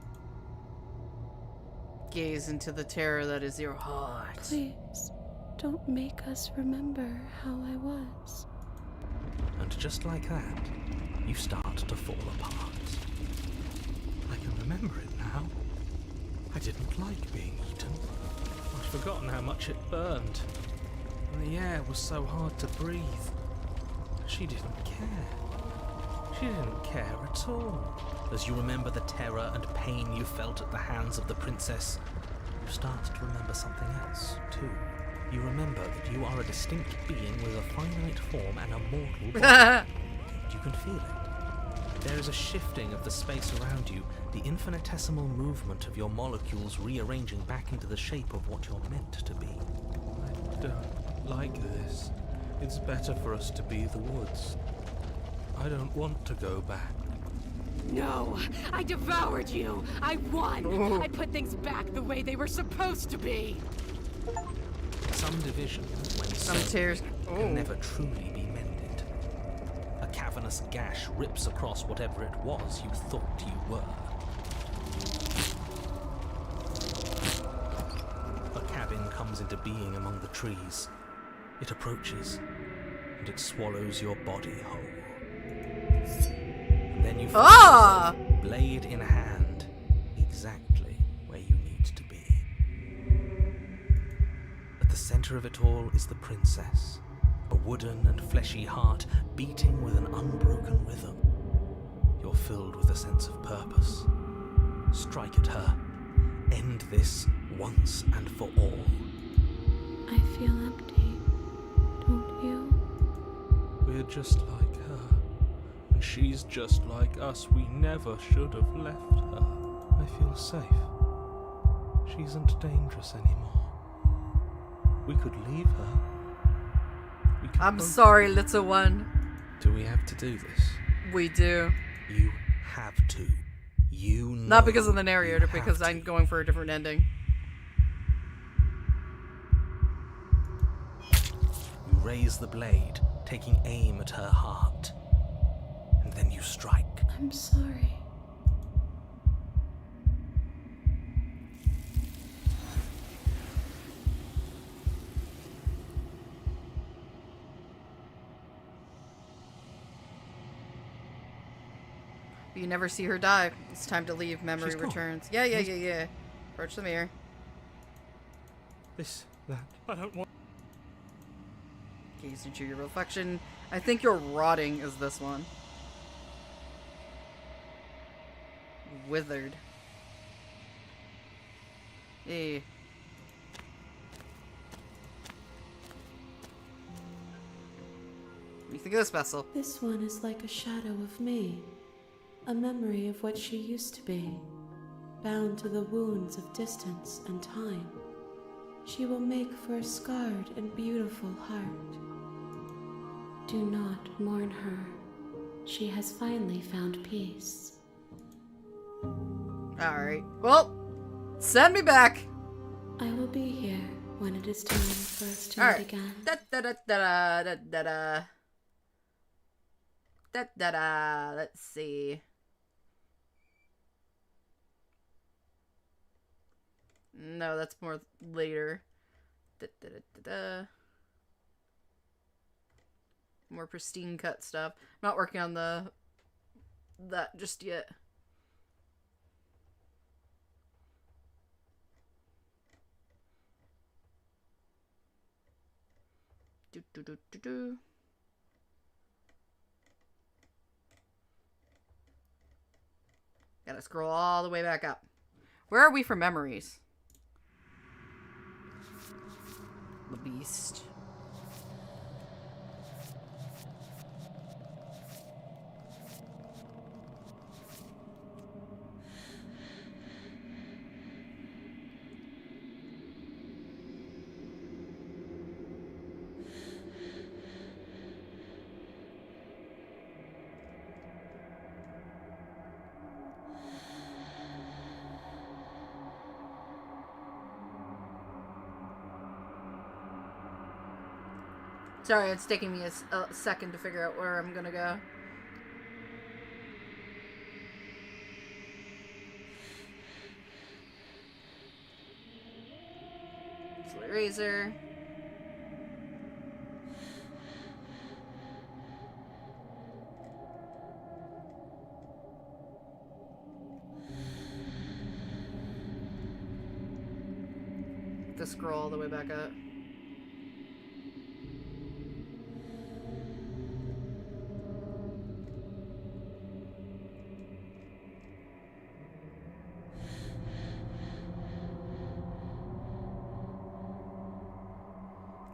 Gaze into the terror that is your heart. Please, don't make us remember how I was. And just like that, you start to fall apart. I can remember it now. I didn't like being eaten. I'd forgotten how much it burned. And the air was so hard to breathe. She didn't care. She didn't care at all. As you remember the terror and pain you felt at the hands of the princess, you start to remember something else, too. You remember that you are a distinct being with a finite form and a mortal body. You can feel it. There is a shifting of the space around you, the infinitesimal movement of your molecules rearranging back into the shape of what you're meant to be. I don't like this. It's better for us to be the woods. I don't want to go back. No! I devoured you! I won! Ooh. I put things back the way they were supposed to be! Some divisions, when Some severed, tears. can Oh. never truly be mended. A cavernous gash rips across whatever it was you thought you were. A cabin comes into being among the trees. It approaches, and it swallows your body whole. And then you find Ah! yourself, blade in hand, exactly where you need to be. At the center of it all is the princess, a wooden and fleshy heart beating with an unbroken rhythm. You're filled with a sense of purpose. Strike at her. End this once and for all. I feel empty, don't you? We're just like her, and she's just like us. We never should have left her. I feel safe. She isn't dangerous anymore. We could leave her. We could I'm both- sorry, little one. Do we have to do this? We do. You have to. You know. Not because of the narrator, you have because to. I'm going for a different ending. You raise the blade, taking aim at her heart. And then you strike. I'm sorry. You never see her die. It's time to leave. Memory She's gone. returns. Yeah. Approach the mirror. That. I don't want. Gaze into your reflection. I think you're rotting is this one. Withered. Eh. What do you think of this vessel? This one is like a shadow of me, a memory of what she used to be, bound to the wounds of distance and time. She will make for a scarred and beautiful heart. Do not mourn her. She has finally found peace. Alright. Well, send me back. I will be here when it is time for us to Alright. meet again. Let's see. No, that's more later. More pristine cut stuff. I'm not working on that just yet. Do. Gotta scroll all the way back up. Where are we for memories? The beast. Sorry, it's taking me a second to figure out where I'm gonna go. It's the razor. To scroll all the way back up.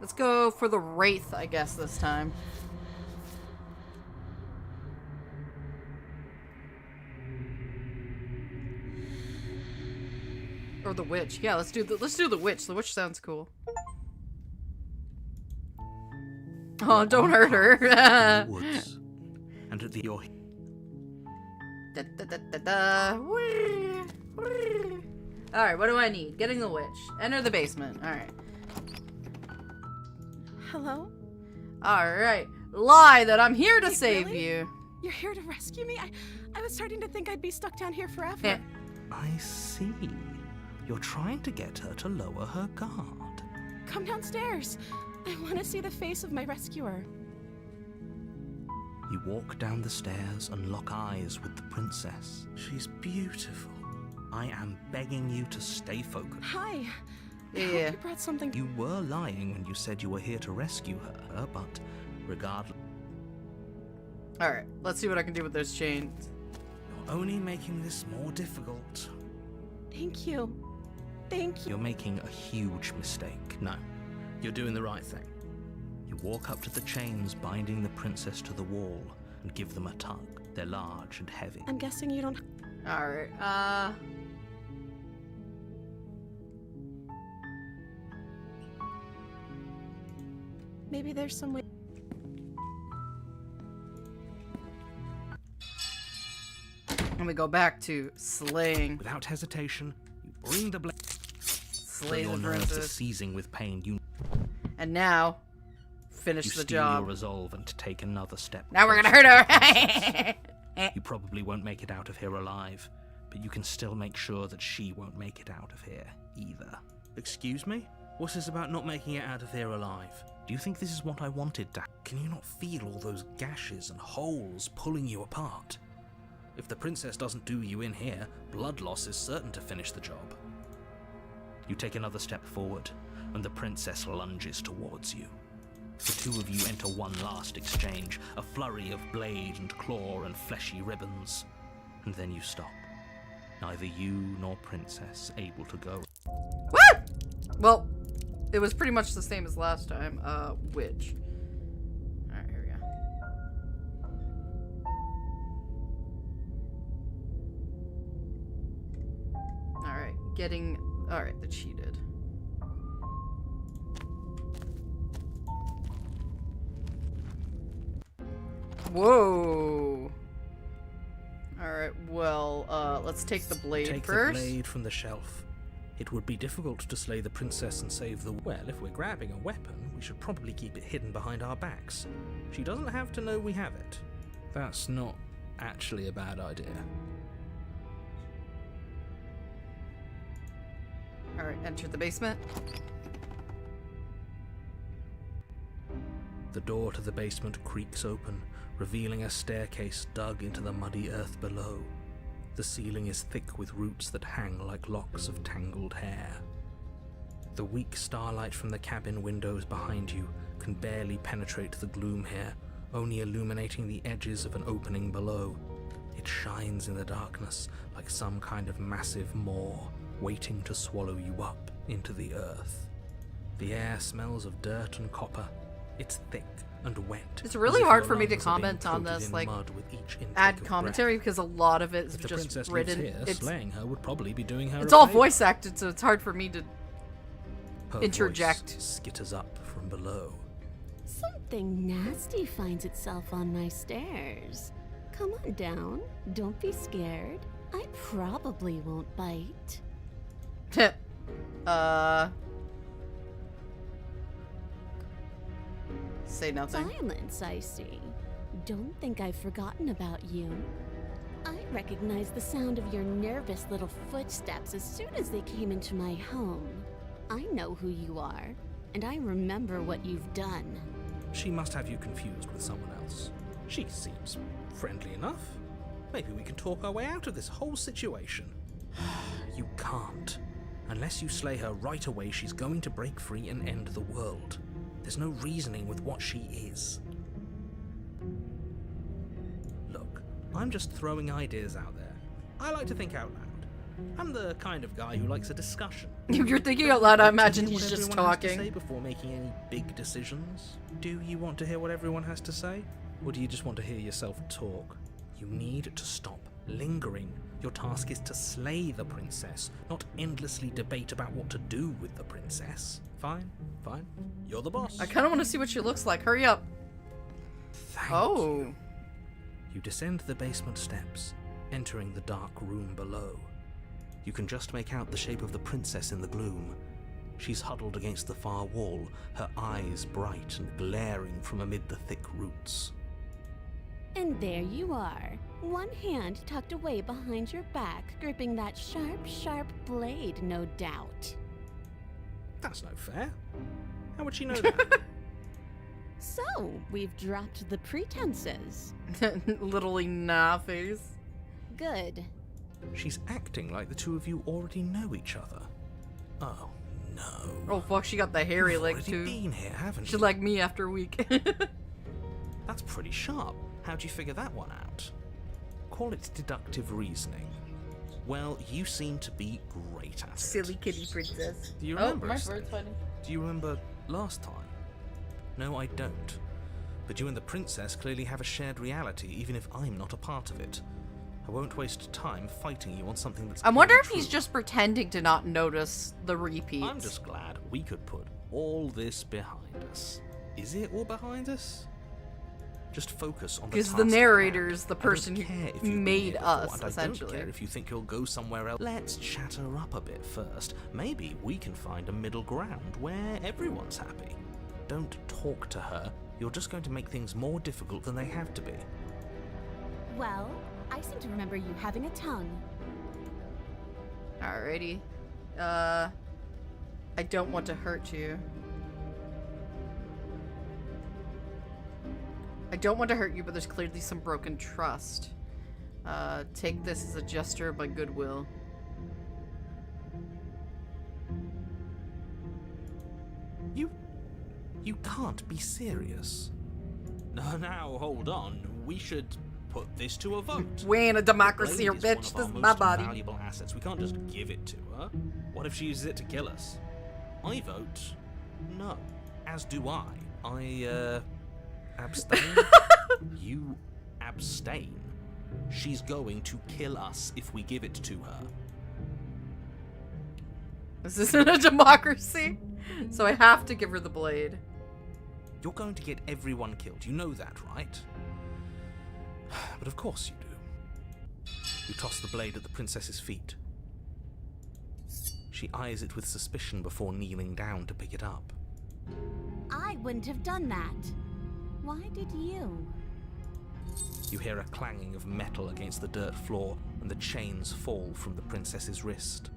Let's go for the Wraith, I guess, this time. Or the Witch. Yeah, let's do the Witch. The Witch sounds cool. Oh, don't hurt her. Woods. And at your. Alright, what do I need? Getting the Witch. Enter the basement. Alright. Hello? Alright. Lie that I'm here to save really? you. You're here to rescue me? I was starting to think I'd be stuck down here forever. Yeah. I see. You're trying to get her to lower her guard. Come downstairs. I want to see the face of my rescuer. You walk down the stairs and lock eyes with the princess. She's beautiful. I am begging you to stay focused. Hi. I Yeah. hope you brought something. You were lying when you said you were here to rescue her, but regardless, Alright, let's see what I can do with those chains. you're only making this more difficult. Thank you. Thank you. You're making a huge mistake. No, you're doing the right thing. You walk up to the chains binding the princess to the wall and give them a tug. They're large and heavy. I'm guessing you don't. Alright, Maybe there's some way. And we go back to slaying. Without hesitation, you bring the blade. Slay Your the nerves are princess. seizing with pain. You And now, finish the steel your job. resolve and take another step. Now we're gonna closer hurt to the her. princess. You probably won't make it out of here alive, but you can still make sure that she won't make it out of here either. Excuse me? What's this about not making it out of here alive? Do you think this is what I wanted, Dad? Can you not feel all those gashes and holes pulling you apart? If the princess doesn't do you in here, blood loss is certain to finish the job. You take another step forward, and the princess lunges towards you. The two of you enter one last exchange, a flurry of blade and claw and fleshy ribbons, and then you stop. Neither you nor princess able to go. Woo! Well, it was pretty much the same as last time. Which? Alright, here we go. Alright, getting... Alright, the cheated. Whoa! Alright, well, let's take the blade Take first. the blade from the shelf. It would be difficult to slay the princess and save the... Well, if we're grabbing a weapon, we should probably keep it hidden behind our backs. She doesn't have to know we have it. That's not actually a bad idea. Alright, enter the basement. The door to the basement creaks open, revealing a staircase dug into the muddy earth below. The ceiling is thick with roots that hang like locks of tangled hair. The weak starlight from the cabin windows behind you can barely penetrate the gloom here, only illuminating the edges of an opening below. It shines in the darkness like some kind of massive maw, waiting to swallow you up into the earth. The air smells of dirt and copper. It's thick and wet. It's really as if hard your for me to lungs are being comment on coated this, in like, mud with each intake add of commentary breath. because a lot of it is If the just princess written. lives here, slaying her would probably be doing her It's a all favour. voice acted, so it's hard for me to Her interject. voice skitters up from below. Something nasty finds itself on my stairs. Come on down. Don't be scared. I probably won't bite. Say nothing. Silence, I see. Don't think I've forgotten about you. I recognized the sound of your nervous little footsteps as soon as they came into my home. I know who you are, and I remember what you've done. She must have you confused with someone else. She seems friendly enough. Maybe we can talk our way out of this whole situation. You can't. Unless you slay her right away, she's going to break free and end the world. There's no reasoning with what she is. Look, I'm just throwing ideas out there. I like to think out loud. I'm the kind of guy who likes a discussion. You're thinking out loud, I imagine hear he's what just everyone has to say talking. before making any big decisions. Do you want to hear what everyone has to say? Or do you just want to hear yourself talk? You need to stop lingering. Your task is to slay the princess, not endlessly debate about what to do with the princess. Fine, fine. You're the boss. I kind of want to see what she looks like. Hurry up. Thank Oh. you. You descend the basement steps, entering the dark room below. You can just make out the shape of the princess in the gloom. She's huddled against the far wall, her eyes bright and glaring from amid the thick roots. And there you are, one hand tucked away behind your back, gripping that sharp, sharp blade, no doubt. That's no fair. How would she know that? So, we've dropped the pretenses. Literally nah face. Good. She's acting like the two of you already know each other. Oh, no. Oh fuck, she got the hairy You've leg already too. been here, haven't She's you? like me after a week. That's pretty sharp. How'd you figure that one out? Call it deductive reasoning. Well, you seem to be great at it. Silly kitty princess. Do you Oh, remember? my us? bird's fighting. Do you remember last time? No, I don't. But you and the princess clearly have a shared reality, even if I'm not a part of it. I won't waste time fighting you on something that's I wonder clearly if he's true. just pretending to not notice the repeats. I'm just glad we could put all this behind us. Is it all behind us? Just focus on the Because task the at narrator's hand. the I don't person care who if you've been made here before, us, and I essentially. don't care if you think you'll go somewhere else. Let's chat her up a bit first. Maybe we can find a middle ground where everyone's happy. Don't talk to her. You're just going to make things more difficult than they have to be. Well, I seem to remember you having a tongue. Alrighty. I don't want to hurt you. I don't want to hurt you, but there's clearly some broken trust. Take this as a gesture of my goodwill. You can't be serious. Now, hold on. We should put this to a vote. We ain't a democracy here, Blade bitch. is This one is of my our body. most valuable assets. We can't just give it to her. What if she uses it to kill us? I vote no. As do I. I abstain. You abstain. She's going to kill us if we give it to her. This isn't a democracy, so I have to give her the blade. You're going to get everyone killed. You know that, right? But of course you do. You toss the blade at the princess's feet. She eyes it with suspicion before kneeling down to pick it up. I wouldn't have done that. Why did you? You hear a clanging of metal against the dirt floor, and the chains fall from the princess's wrist.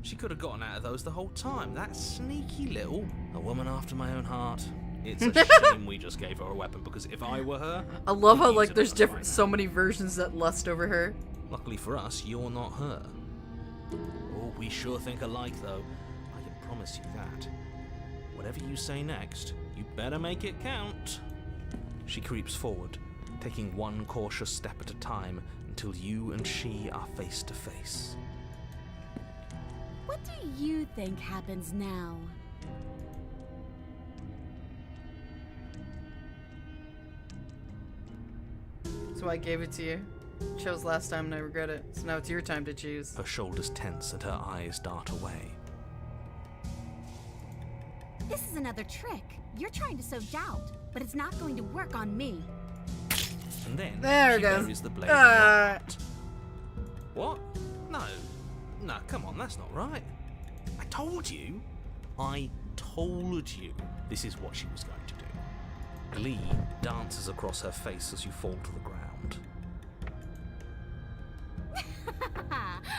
She could have gotten out of those the whole time. That sneaky little... A woman after my own heart. It's a shame we just gave her a weapon, because if I were her... I love how, I'd like, use it there's on us different, right so now. many versions that lust over her. Luckily for us, you're not her. Oh, we sure think alike, though. I can promise you that. Whatever you say next, you better make it count. She creeps forward, taking one cautious step at a time until you and she are face to face. What do you think happens now? So I gave it to you. Chose last time and I regret it. So now it's your time to choose. Her shoulders tense and her eyes dart away. This is another trick. You're trying to sow doubt, but it's not going to work on me. And then There it she goes. buries the blade in your heart. What? No. No, come on, that's not right. I told you. I told you this is what she was going to do. Glee dances across her face as you fall to the ground.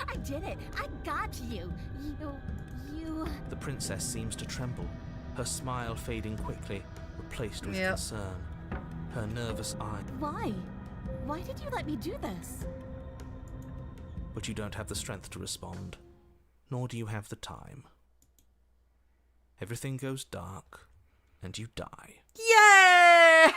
I did it. I got you. You... The princess seems to tremble, her smile fading quickly, replaced with Yep. concern. Her nervous eye. Why? Why did you let me do this? But you don't have the strength to respond, nor do you have the time. Everything goes dark, and you die. Yay!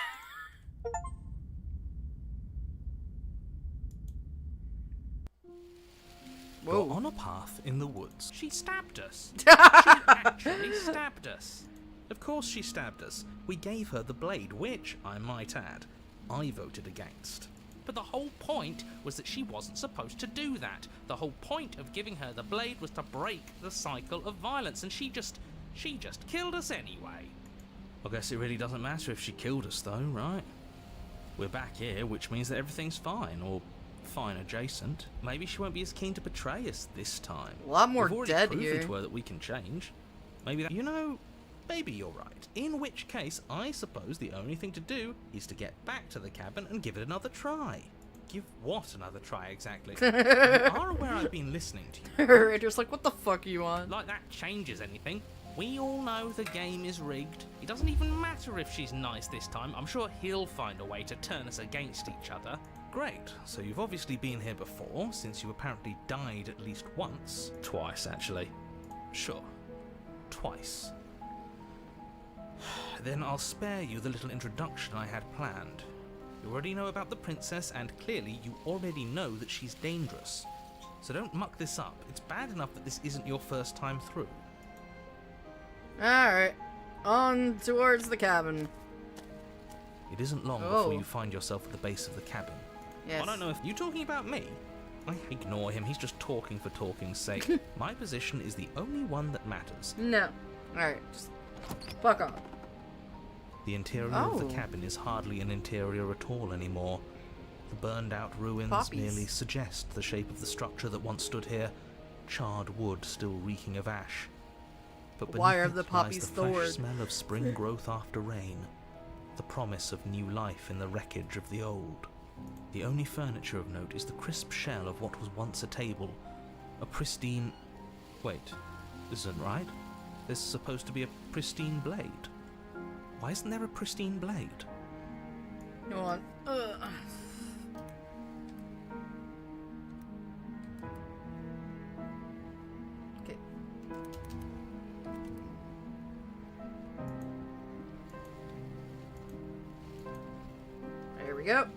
You're on a path in the woods. She stabbed us. She actually stabbed us. Of course she stabbed us. We gave her the blade, which, I might add, I voted against. But the whole point was that she wasn't supposed to do that. The whole point of giving her the blade was to break the cycle of violence, and she just killed us anyway. I guess it really doesn't matter if she killed us though, right? We're back here, which means that everything's fine, or fine adjacent. Maybe she won't be as keen to betray us this time. A lot more We've already dead proven here. to her that we can change. Maybe that, maybe you're right. In which case, I suppose the only thing to do is to get back to the cabin and give it another try. Give what another try exactly? You are aware I've been listening to you. Raider's like, what the fuck are you on? Like that changes anything. We all know the game is rigged. It doesn't even matter if she's nice this time. I'm sure he'll find a way to turn us against each other. Great. So you've obviously been here before, since you apparently died at least once. Twice, actually. Sure. Twice. Then I'll spare you the little introduction I had planned. You already know about the princess, and clearly you already know that she's dangerous. So don't muck this up. It's bad enough that this isn't your first time through. Alright. On towards the cabin. It isn't long Oh. before you find yourself at the base of the cabin. Yes. I don't know if you talking about me. I ignore him. He's just talking for talking's sake. My position is the only one that matters. No. Alright, just fuck off. The interior of the cabin is hardly an interior at all anymore. The burned-out ruins merely suggest the shape of the structure that once stood here, charred wood still reeking of ash. But Why are beneath the it lies poppies the fresh thorn? smell of spring growth after rain, the promise of new life in the wreckage of the old. The only furniture of note is the crisp shell of what was once a table, a pristine... Wait, this isn't right. There's supposed to be a pristine blade. Why isn't there a pristine blade? Go on. Okay. There we go.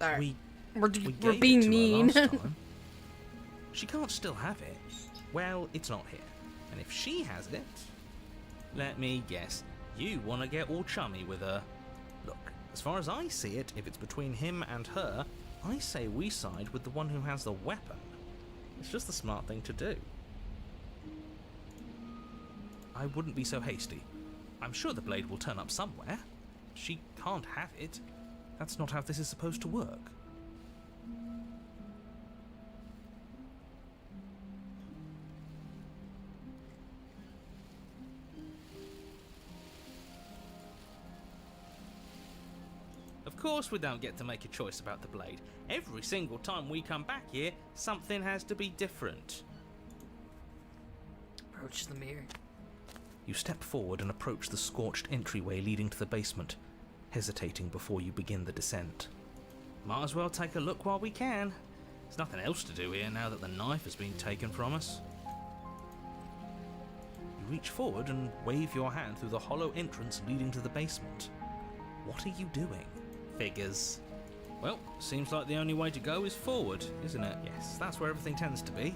Alright. We're gave being it to her mean. last time. She can't still have it. Well, it's not here. And if she has it... Let me guess. You want to get all chummy with her. Look, as far as I see it, if it's between him and her, I say we side with the one who has the weapon. It's just the smart thing to do. I wouldn't be so hasty. I'm sure the blade will turn up somewhere. She can't have it. That's not how this is supposed to work. Of course we don't get to make a choice about the blade. Every single time we come back here, something has to be different. Approach the mirror. You step forward and approach the scorched entryway leading to the basement, hesitating before you begin the descent. Might as well take a look while we can. There's nothing else to do here now that the knife has been taken from us. You reach forward and wave your hand through the hollow entrance leading to the basement. What are you doing? Figures. Well, seems like the only way to go is forward, isn't it? Yes, that's where everything tends to be.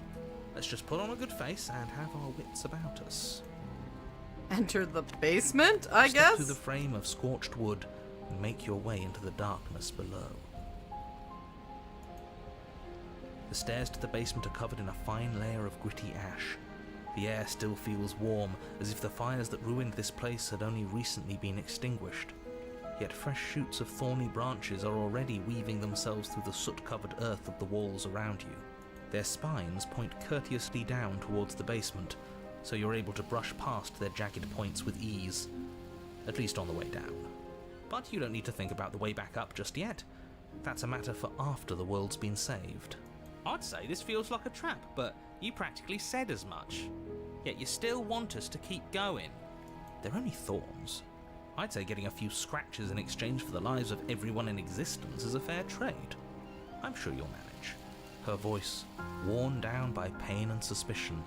Let's just put on a good face and have our wits about us. Enter the basement, I Step guess? through the frame of scorched wood and make your way into the darkness below. The stairs to the basement are covered in a fine layer of gritty ash. The air still feels warm, as if the fires that ruined this place had only recently been extinguished. Yet fresh shoots of thorny branches are already weaving themselves through the soot-covered earth of the walls around you. Their spines point courteously down towards the basement, so you're able to brush past their jagged points with ease, at least on the way down. But you don't need to think about the way back up just yet. That's a matter for after the world's been saved. I'd say this feels like a trap, but you practically said as much. Yet you still want us to keep going. They're only thorns. I'd say getting a few scratches in exchange for the lives of everyone in existence is a fair trade. I'm sure you'll manage. Her voice, worn down by pain and suspicion,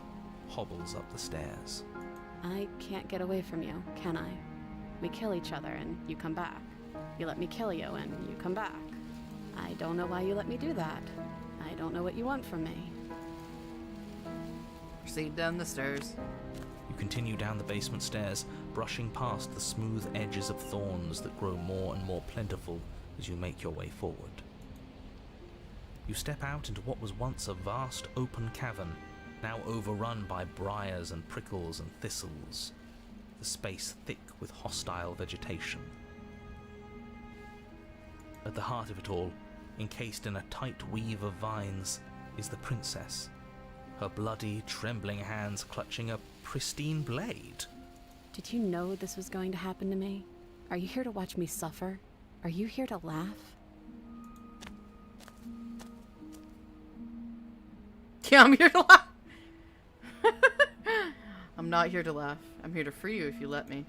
hobbles up the stairs. I can't get away from you, can I? We kill each other and you come back. You let me kill you and you come back. I don't know why you let me do that. I don't know what you want from me. Proceed down the stairs. You continue down the basement stairs, brushing past the smooth edges of thorns that grow more and more plentiful as you make your way forward. You step out into what was once a vast open cavern, now overrun by briars and prickles and thistles, the space thick with hostile vegetation. At the heart of it all, encased in a tight weave of vines, is the princess, her bloody, trembling hands clutching a pristine blade. Did you know this was going to happen to me? Are you here to watch me suffer? Are you here to laugh? Yeah, I'm here to laugh. I'm not here to laugh. I'm here to free you if you let me.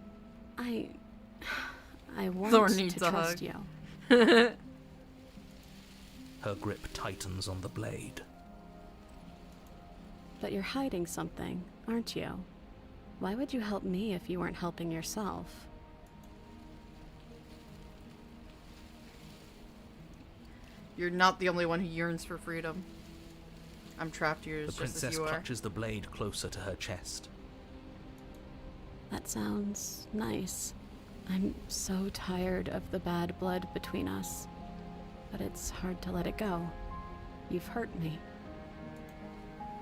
I want Thorn to needs a trust hug. you. Her grip tightens on the blade. But you're hiding something, aren't you? Why would you help me if you weren't helping yourself? You're not the only one who yearns for freedom. I'm trapped here The just as princess you are. clutches the blade closer to her chest. That sounds nice. I'm so tired of the bad blood between us. but it's hard to let it go. You've hurt me.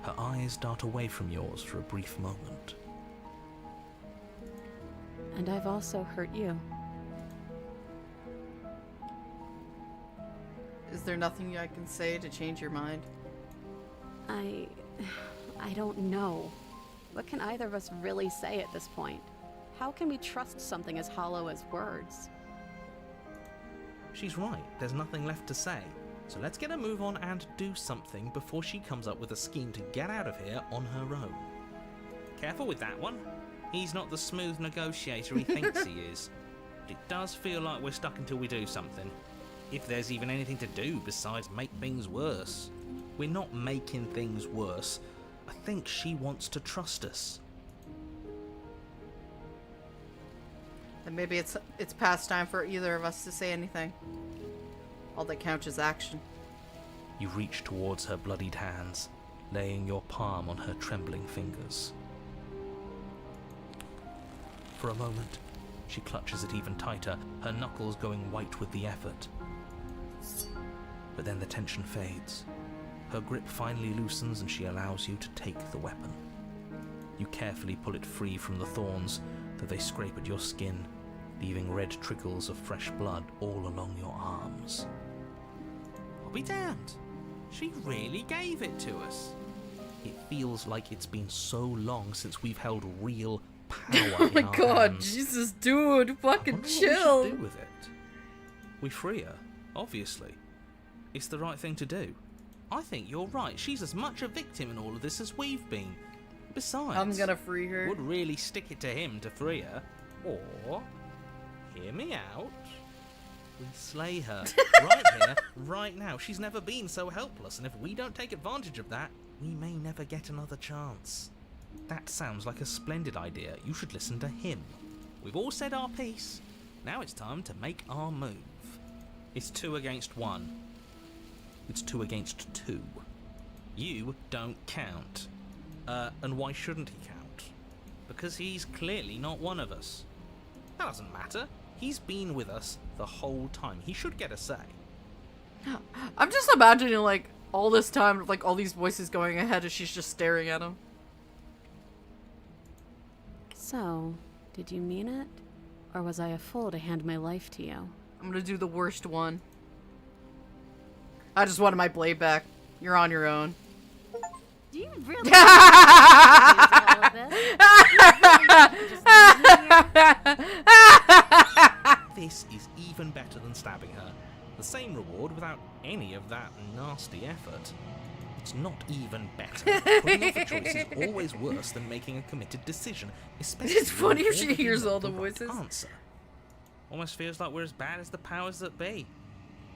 Her eyes dart away from yours for a brief moment. And I've also hurt you. Is there nothing I can say to change your mind? I don't know. What can either of us really say at this point? How can we trust something as hollow as words? She's right, there's nothing left to say. So let's get a move on and do something before she comes up with a scheme to get out of here on her own. Careful with that one. He's not the smooth negotiator he thinks he is. But it does feel like we're stuck until we do something. If there's even anything to do besides make things worse. We're not making things worse. I think she wants to trust us. Then maybe it's past time for either of us to say anything. All that counts is action. You reach towards her bloodied hands, laying your palm on her trembling fingers. For a moment, she clutches it even tighter, her knuckles going white with the effort. But then the tension fades. Her grip finally loosens and she allows you to take the weapon. You carefully pull it free from the thorns, though they scrape at your skin, leaving red trickles of fresh blood all along your arms. I'll be damned. She really gave it to us. It feels like it's been so long since we've held real power Oh my in our god, hands. Jesus, dude, I fucking wonder chill. what we should do with it. We free her, obviously. It's the right thing to do. I think you're right. She's as much a victim in all of this as we've been. Besides, I'm gonna free her. would really stick it to him to free her. Or, hear me out, we slay her right here, right now. She's never been so helpless, and if we don't take advantage of that, we may never get another chance. That sounds like a splendid idea. You should listen to him. We've all said our piece. Now it's time to make our move. It's 2 against 1. It's 2 against 2. You don't count. And why shouldn't he count? Because he's clearly not one of us. That doesn't matter. He's been with us the whole time. He should get a say. I'm just imagining, like, all this time, like, all these voices going ahead as she's just staring at him. So, did you mean it? Or was I a fool to hand my life to you? I'm gonna do the worst one. I just wanted my blade back. You're on your own. Do you really want to do all of this? Just leave me here? This is even better than stabbing her. The same reward without any of that nasty effort. It's not even better. Putting off a choice is always worse than making a committed decision, especially It's funny when if she you hears know all the right voices. Answer. Almost feels like we're as bad as the powers that be.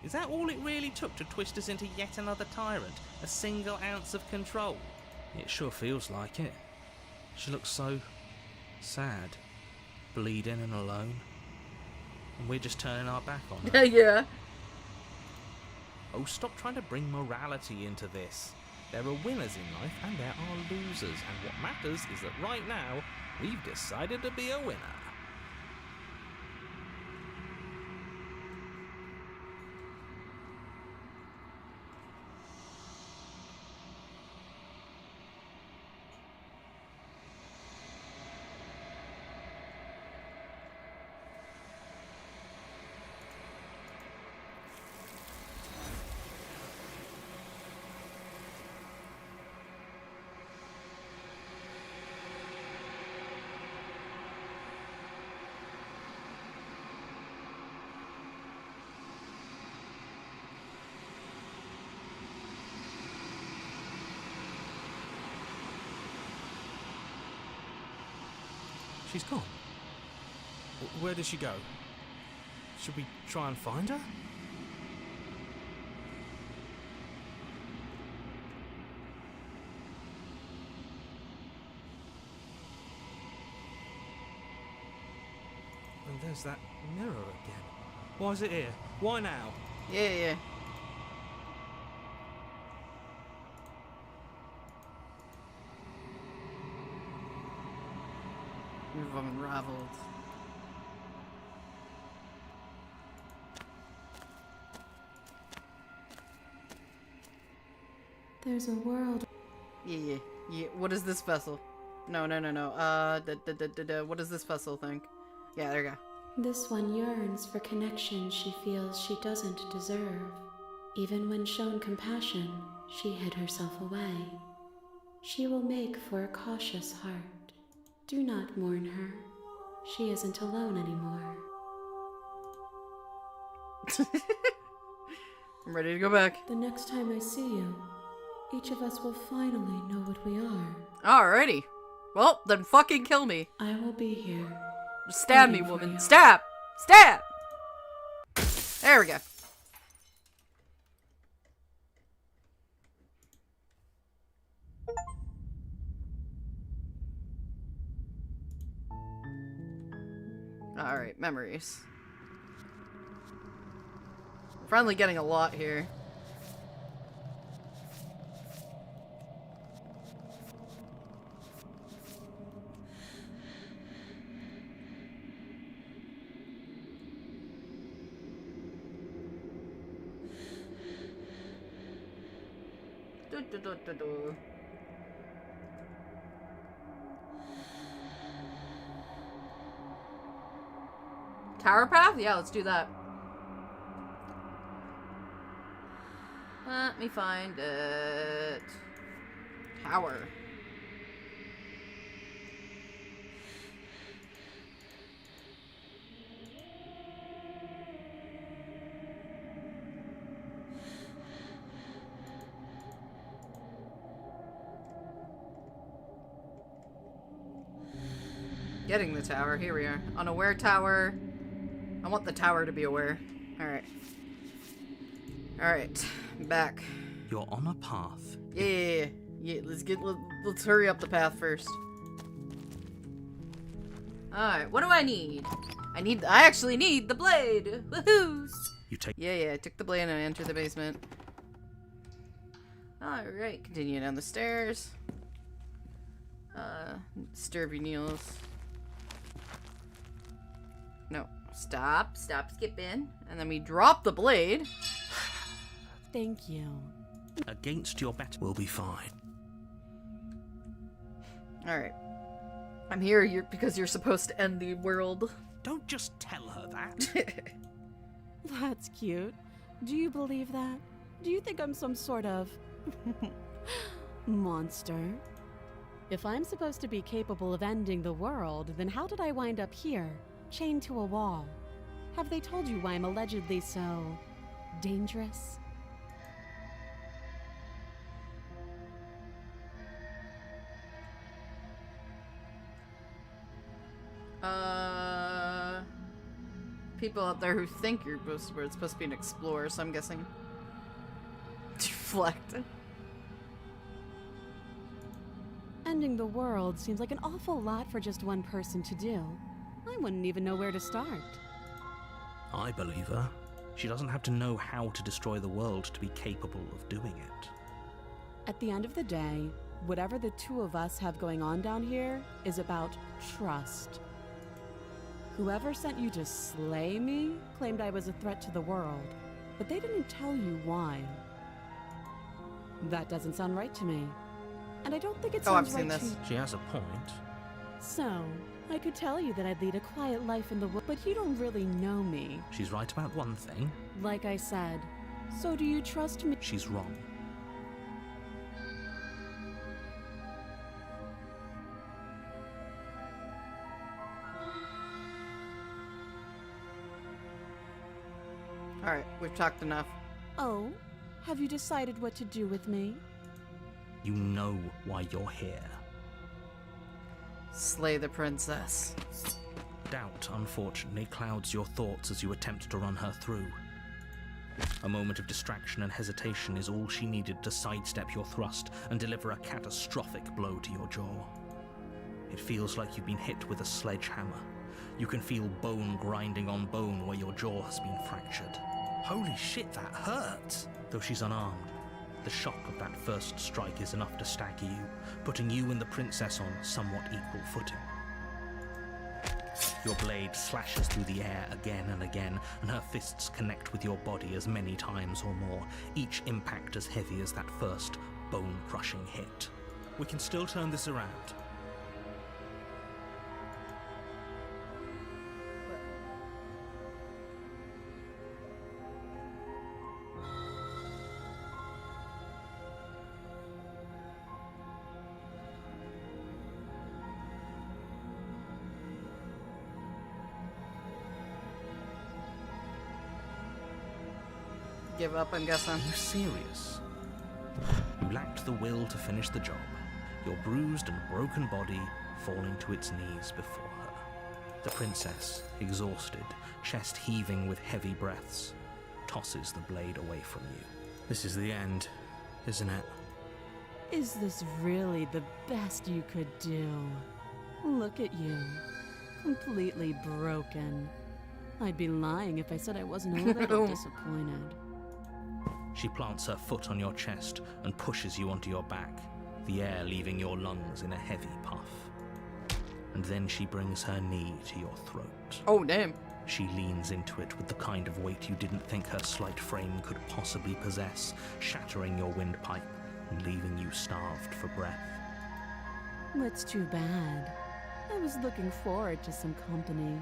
Is that all it really took to twist us into yet another tyrant? A single ounce of control? It sure feels like it. She looks so sad, bleeding and alone. And we're just turning our back on her. Yeah. Oh, stop trying to bring morality into this. There are winners in life and there are losers, and what matters is that right now, we've decided to be a winner. She's gone. Where did she go? Should we try and find her? And there's that mirror again. Why is it here? Why now? Yeah. You've unraveled. There's a world. Yeah. What is this vessel? No. What does this vessel think? Yeah, there you go. This one yearns for connection she feels she doesn't deserve. Even when shown compassion, she hid herself away. She will make for a cautious heart. Do not mourn her. She isn't alone anymore. I'm ready to go back. The next time I see you, each of us will finally know what we are. Alrighty. Well, then fucking kill me. I will be here. Stab me, waiting for woman. you. Stab! Stab! There we go. Alright, memories. We're finally getting a lot here. Tower path? Yeah, let's do that. Let me find it. Tower. Getting the tower. Here we are. Unaware tower. I want the tower to be aware. Alright. Alright. Back. You're on a path. Yeah. Let's hurry up the path first. Alright, what do I need? I actually need the blade! Woohoo! You take Yeah, I took the blade and I entered the basement. Alright, continue down the stairs. Sturvy Neils. No, stop skipping. And then we drop the blade. Thank you. against your better. We'll be fine. Alright. I'm here because you're supposed to end the world. Don't just tell her that. That's cute. Do you believe that? Do you think I'm some sort of monster? If I'm supposed to be capable of ending the world, then how did I wind up here, chained to a wall? Have they told you why I'm allegedly so dangerous? People out there who think you're supposed to be an explorer, so I'm guessing. Deflect. Ending the world seems like an awful lot for just one person to do. I wouldn't even know where to start. I believe her. She doesn't have to know how to destroy the world to be capable of doing it. At the end of the day, whatever the two of us have going on down here is about trust. Whoever sent you to slay me claimed I was a threat to the world, but they didn't tell you why. That doesn't sound right to me. And I don't think it sounds I've seen right this. to... She has a point. So, I could tell you that I'd lead a quiet life in the world, but you don't really know me. She's right about one thing. Like I said. So do you trust me? She's wrong. Alright, we've talked enough. Oh? Have you decided what to do with me? You know why you're here. Slay the princess. Doubt, unfortunately, clouds your thoughts as you attempt to run her through. A moment of distraction and hesitation is all she needed to sidestep your thrust and deliver a catastrophic blow to your jaw. It feels like you've been hit with a sledgehammer. You can feel bone grinding on bone where your jaw has been fractured. Holy shit, that hurts! Though she's unarmed, the shock of that first strike is enough to stagger you, putting you and the princess on somewhat equal footing. Your blade slashes through the air again and again, and her fists connect with your body as many times or more, each impact as heavy as that first, bone-crushing hit. We can still turn this around. Give up, I'm guessing. Are you serious? You lacked the will to finish the job, your bruised and broken body falling to its knees before her. The princess, exhausted, chest heaving with heavy breaths, tosses the blade away from you. This is the end, isn't it? Is this really the best you could do? Look at you. Completely broken. I'd be lying if I said I wasn't a little disappointed. She plants her foot on your chest and pushes you onto your back, the air leaving your lungs in a heavy puff. And then she brings her knee to your throat. Oh, damn. She leans into it with the kind of weight you didn't think her slight frame could possibly possess, shattering your windpipe and leaving you starved for breath. That's too bad. I was looking forward to some company.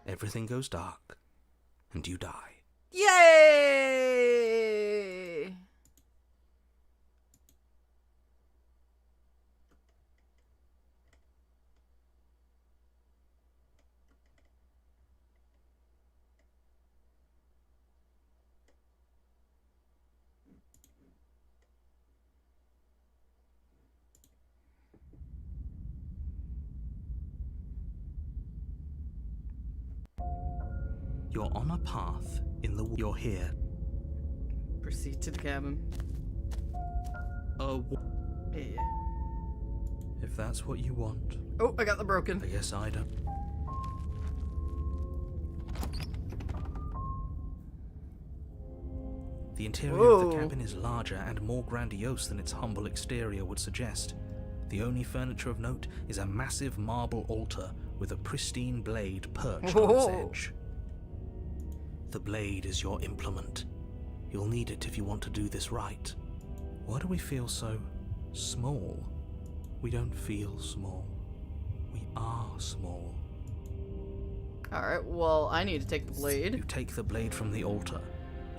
Everything goes dark, and you die. Yay! You're on a path in the... You're here. Proceed to the cabin. Yeah. If that's what you want, Oh, I got the broken. I guess I don't. The interior of the Whoa. cabin is larger and more grandiose than its humble exterior would suggest. The only furniture of note is a massive marble altar with a pristine blade perched on its Whoa. edge. The blade is your implement. You'll need it if you want to do this right. Why do we feel so small? We don't feel small. We are small. Alright, well, I need to take the blade. You take the blade from the altar.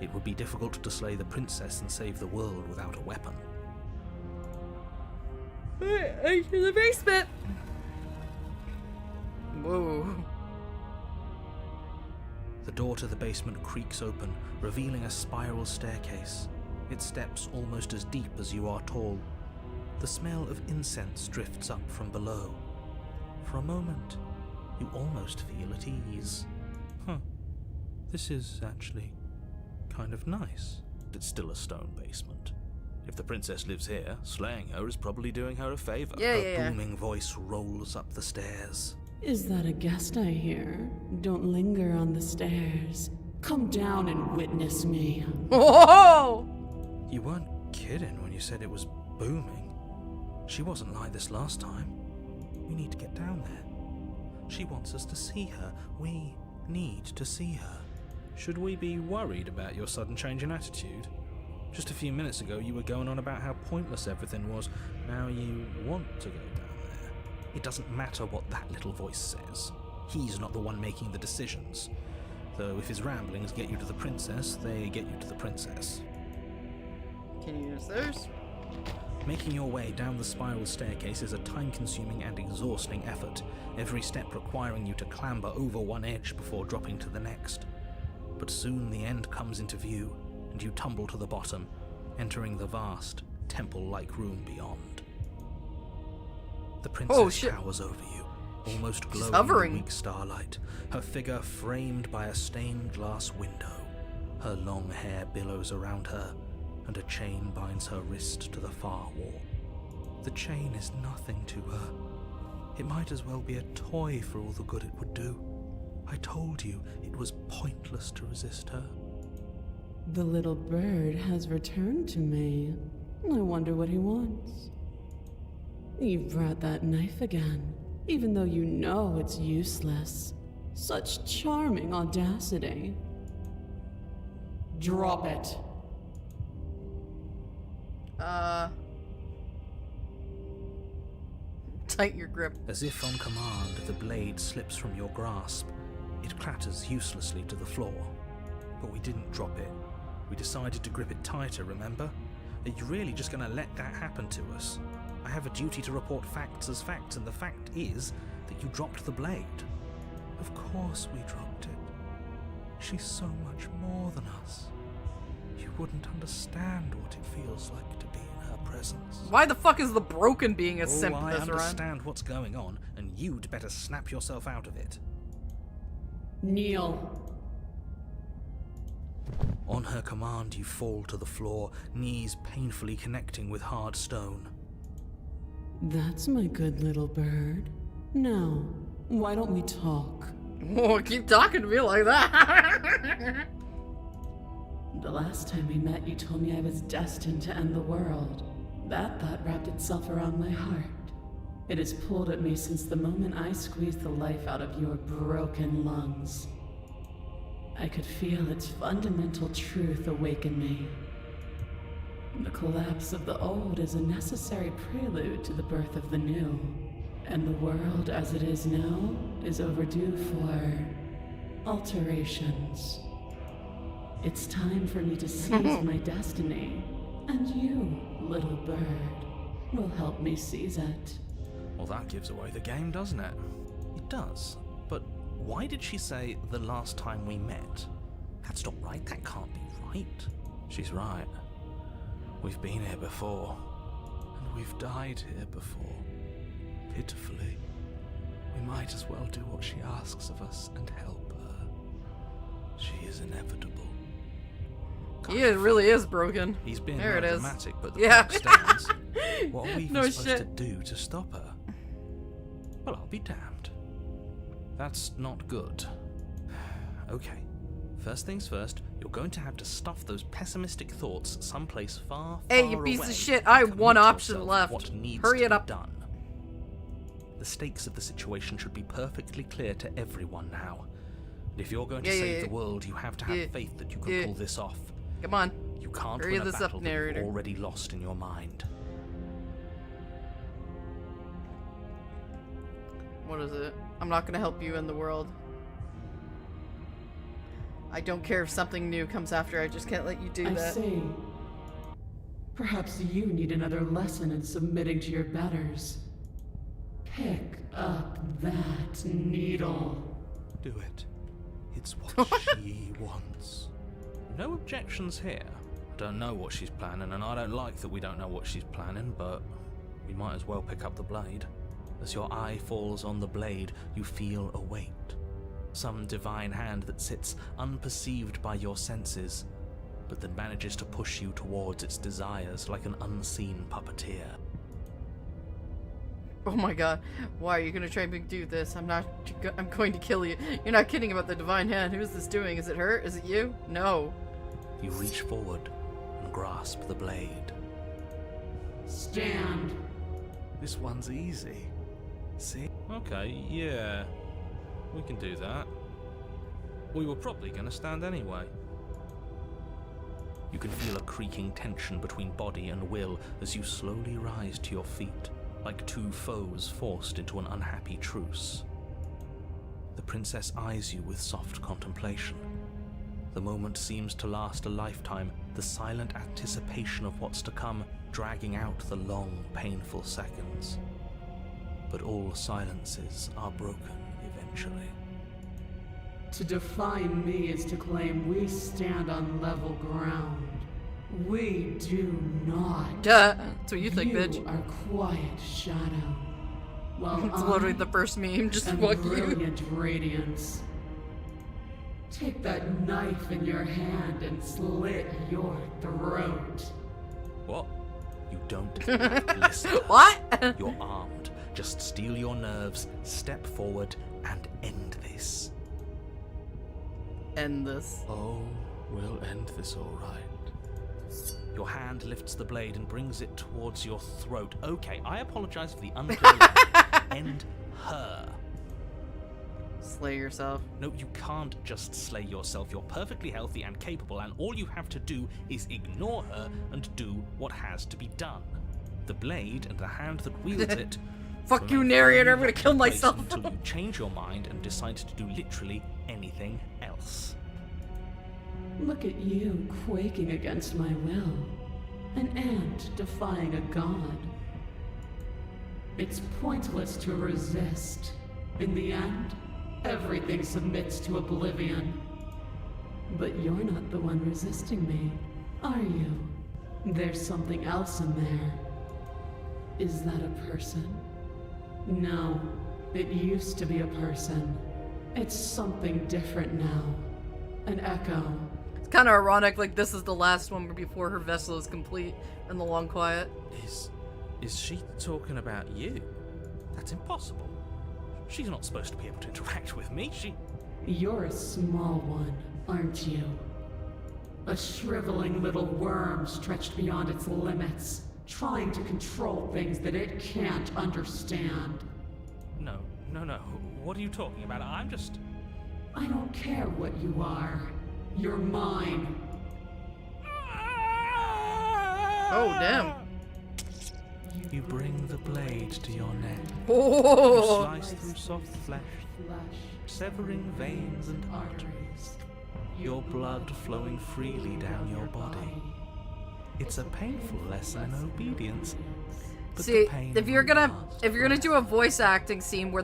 It would be difficult to slay the princess and save the world without a weapon. I hear the basement! Whoa. The door to the basement creaks open, revealing a spiral staircase. Its steps almost as deep as you are tall. The smell of incense drifts up from below. For a moment, you almost feel at ease. This is actually kind of nice. It's still a stone basement. If the princess lives here, slaying her is probably doing her a favor. Her booming voice rolls up the stairs. Is that a guest I hear? Don't linger on the stairs. Come down and witness me. Whoa! You weren't kidding when you said it was booming. She wasn't like this last time. We need to get down there. She wants us to see her. We need to see her. Should we be worried about your sudden change in attitude? Just a few minutes ago you were going on about how pointless everything was. Now you want to go down there. It doesn't matter what that little voice says. He's not the one making the decisions. Though if his ramblings get you to the princess, they get you to the princess. Can you use theirs? Making your way down the spiral staircase is a time-consuming and exhausting effort, every step requiring you to clamber over one edge before dropping to the next. But soon the end comes into view, and you tumble to the bottom, entering the vast, temple-like room beyond. The princess towers over you, almost glowing in the weak starlight, her figure framed by a stained glass window. Her long hair billows around her, and a chain binds her wrist to the far wall. The chain is nothing to her. It might as well be a toy for all the good it would do. I told you it was pointless to resist her. The little bird has returned to me. I wonder what he wants. You've brought that knife again, even though you know it's useless. Such charming audacity. Drop it. Tighten your grip. As if on command, the blade slips from your grasp. It clatters uselessly to the floor. But we didn't drop it. We decided to grip it tighter, remember? Are you really just going to let that happen to us? I have a duty to report facts as facts, and the fact is that you dropped the blade. Of course we dropped it. She's so much more than us. You wouldn't understand what it feels like to be in her presence. Why the fuck is the broken being a simp I this run? understand what's going on, and you'd better snap yourself out of it. Kneel. On her command, you fall to the floor, knees painfully connecting with hard stone. That's my good little bird. Now, why don't we talk? Oh, keep talking to me like that. The last time we met, you told me I was destined to end the world. That thought wrapped itself around my heart. It has pulled at me since the moment I squeezed the life out of your broken lungs. I could feel its fundamental truth awaken me. The collapse of the old is a necessary prelude to the birth of the new. And the world as it is now is overdue for alterations. It's time for me to seize my destiny. And you, little bird, will help me seize it. Well, that gives away the game, doesn't it? It does. But why did she say the last time we met? That's not right. That can't be right. She's right. We've been here before. And we've died here before. Pitifully. We might as well do what she asks of us and help her. She is inevitable. He really is broken. He's being there it is. dramatic, but the yeah. point stands. What are we No supposed shit. to do to stop her? Well, I'll be damned. That's not good. Okay. First things first, you're going to have to stuff those pessimistic thoughts someplace far, Hey, far you piece away of shit. and I have one commit option yourself left. What needs Hurry to it be up. done. The stakes of the situation should be perfectly clear to everyone now. And if you're going to save the world, you have to have faith that you can pull this off. Come on. You can't Hurry win a this battle up, that narrator. you've already lost in your mind. What is it? I'm not gonna help you in the world. I don't care if something new comes after, I just can't let you do I that. say, perhaps you need another lesson in submitting to your betters. Pick up that needle. Do it. It's what she wants. No objections here. I don't know what she's planning, and I don't like that we don't know what she's planning, but we might as well pick up the blade. As your eye falls on the blade, you feel a weight. Some divine hand that sits unperceived by your senses, but that manages to push you towards its desires like an unseen puppeteer. Oh my god. Why are you gonna try and do this? I'm going to kill you. You're not kidding about the divine hand. Who is this doing? Is it her? Is it you? No. You reach forward and grasp the blade. Stand. This one's easy. See? Okay, yeah. We can do that. We were probably going to stand anyway. You can feel a creaking tension between body and will as you slowly rise to your feet, like two foes forced into an unhappy truce. The princess eyes you with soft contemplation. The moment seems to last a lifetime, the silent anticipation of what's to come dragging out the long, painful seconds. But all silences are broken eventually. To define me is to claim we stand on level ground. We do not. Duh. That's what you think, You bitch. are quiet shadow. While It's literally the first meme. Just and fuck you. brilliant radiance. Take that knife in your hand and slit your throat. What? You don't listen. What? You're armed. Just steel your nerves, step forward, and end this. End this. Oh, we'll end this all right. Your hand lifts the blade and brings it towards your throat. Okay, I apologize for the unclear language. End her. Slay yourself. No, you can't just slay yourself. You're perfectly healthy and capable, and all you have to do is ignore her and do what has to be done. The blade and the hand that wields it. Fuck you, remain narrator, I'm firmly gonna kill locked in place myself. until you change your mind and decide to do literally anything else. Look at you quaking against my will. An ant defying a god. It's pointless to resist. In the end, everything submits to oblivion. But you're not the one resisting me, are you? There's something else in there. Is that a person? No, it used to be a person. It's something different now. An echo. It's kind of ironic, like this is the last one before her vessel is complete in the long quiet. Is she talking about you? That's impossible. She's not supposed to be able to interact with me. You're a small one, aren't you? A shriveling little worm stretched beyond its limits, trying to control things that it can't understand. No. What are you talking about? I don't care what you are. You're mine. Oh, damn. You bring the blade to your neck. Oh! You slice through soft flesh, severing veins and arteries. Your blood flowing freely down your body. It's a painful lesson in obedience. But See, the pain if you're won't gonna last do a voice acting scene where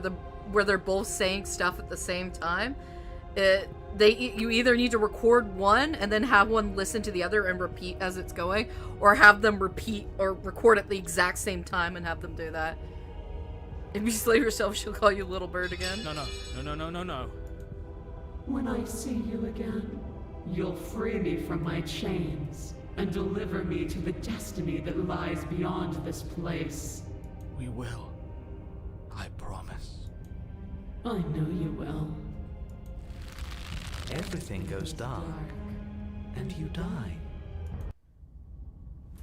they're both saying stuff at the same time, you either need to record one and then have one listen to the other and repeat as it's going, or have them repeat or record at the exact same time and have them do that. If you slay yourself, she'll call you Little Bird again. No. When I see you again, you'll free me from my chains and deliver me to the destiny that lies beyond this place. We will. I promise. I know you will. Everything goes dark, and you die.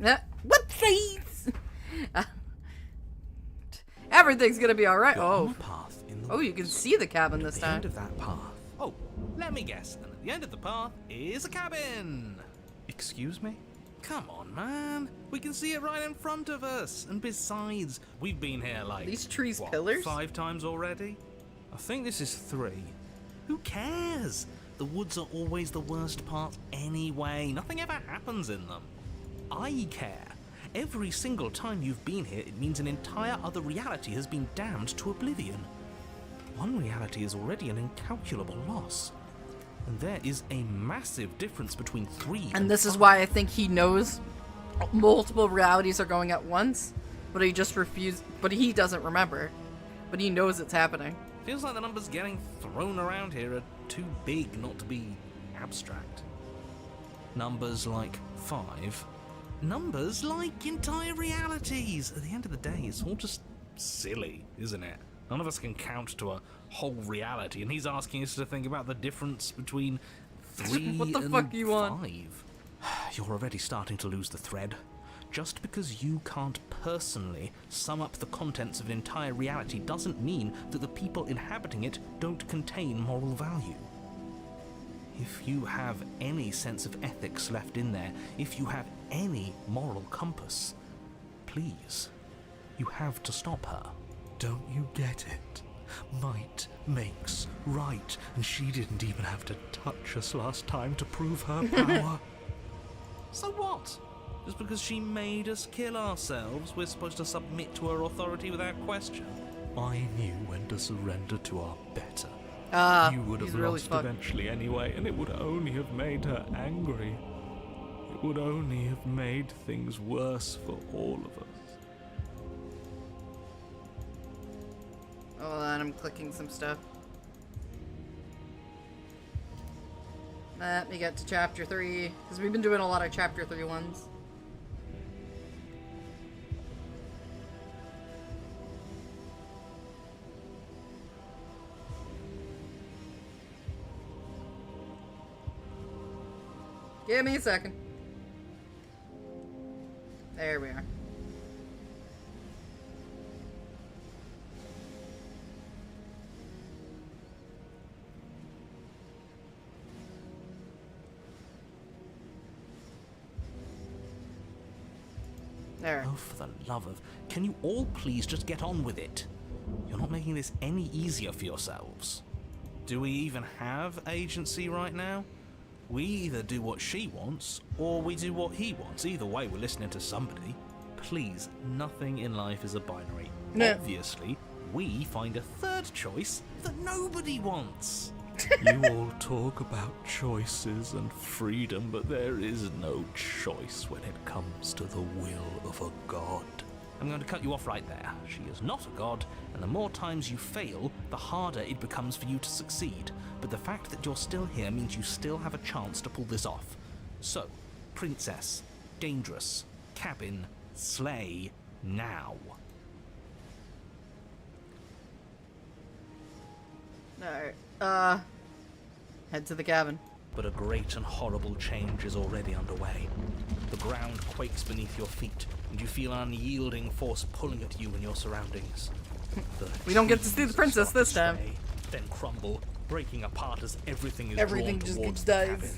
Whoopsies! Everything's gonna be alright. You're on Oh. a path in the Oh, you can see the cabin And this at the end time. of that path. Oh, let me guess. And at the end of the path is a cabin. Excuse me? Come on, man. We can see it right in front of us. And besides, we've been here like These trees what, pillars? 5 times already. I think this is 3. Who cares? The woods are always the worst part anyway. Nothing ever happens in them. I care. Every single time you've been here, it means an entire other reality has been damned to oblivion. One reality is already an incalculable loss. And there is a massive difference between 3 And this is 5. why I think he knows multiple realities are going at once, but he just refused. But he doesn't remember. But he knows it's happening. Feels like the numbers getting thrown around here are too big not to be abstract. Numbers like 5. Numbers like entire realities. At the end of the day, it's all just silly, isn't it? None of us can count to a whole reality, and he's asking us to think about the difference between 3 What the and fuck you want? 5. You're already starting to lose the thread. Just because you can't personally sum up the contents of an entire reality doesn't mean that the people inhabiting it don't contain moral value. If you have any sense of ethics left in there, if you have any moral compass, please, you have to stop her. Don't you get it? Might makes right, and she didn't even have to touch us last time to prove her power. So what? Just because she made us kill ourselves, we're supposed to submit to her authority without question? I knew when to surrender to our better. You would have he's really lost fucked. eventually anyway, and it would only have made her angry. It would only have made things worse for all of us. Hold on, I'm clicking some stuff. Let me get to chapter 3, because we've been doing a lot of chapter 3 ones. Give me a second. There we are. There. Oh, for the love of... Can you all please just get on with it? You're not making this any easier for yourselves. Do we even have agency right now? We either do what she wants, or we do what he wants. Either way, we're listening to somebody. Please, nothing in life is a binary. No. Obviously, we find a third choice that nobody wants. You all talk about choices and freedom, but there is no choice when it comes to the will of a god. I'm going to cut you off right there. She is not a god, and the more times you fail, the harder it becomes for you to succeed. But the fact that you're still here means you still have a chance to pull this off. So, princess, dangerous, cabin, slay, now. Alright, head to the cabin. But a great and horrible change is already underway. The ground quakes beneath your feet, and you feel an unyielding force pulling at you and your surroundings. We don't get to see the princess start to this time. sway, then crumble, breaking apart as everything is Everything drawn just towards dies. the cabin.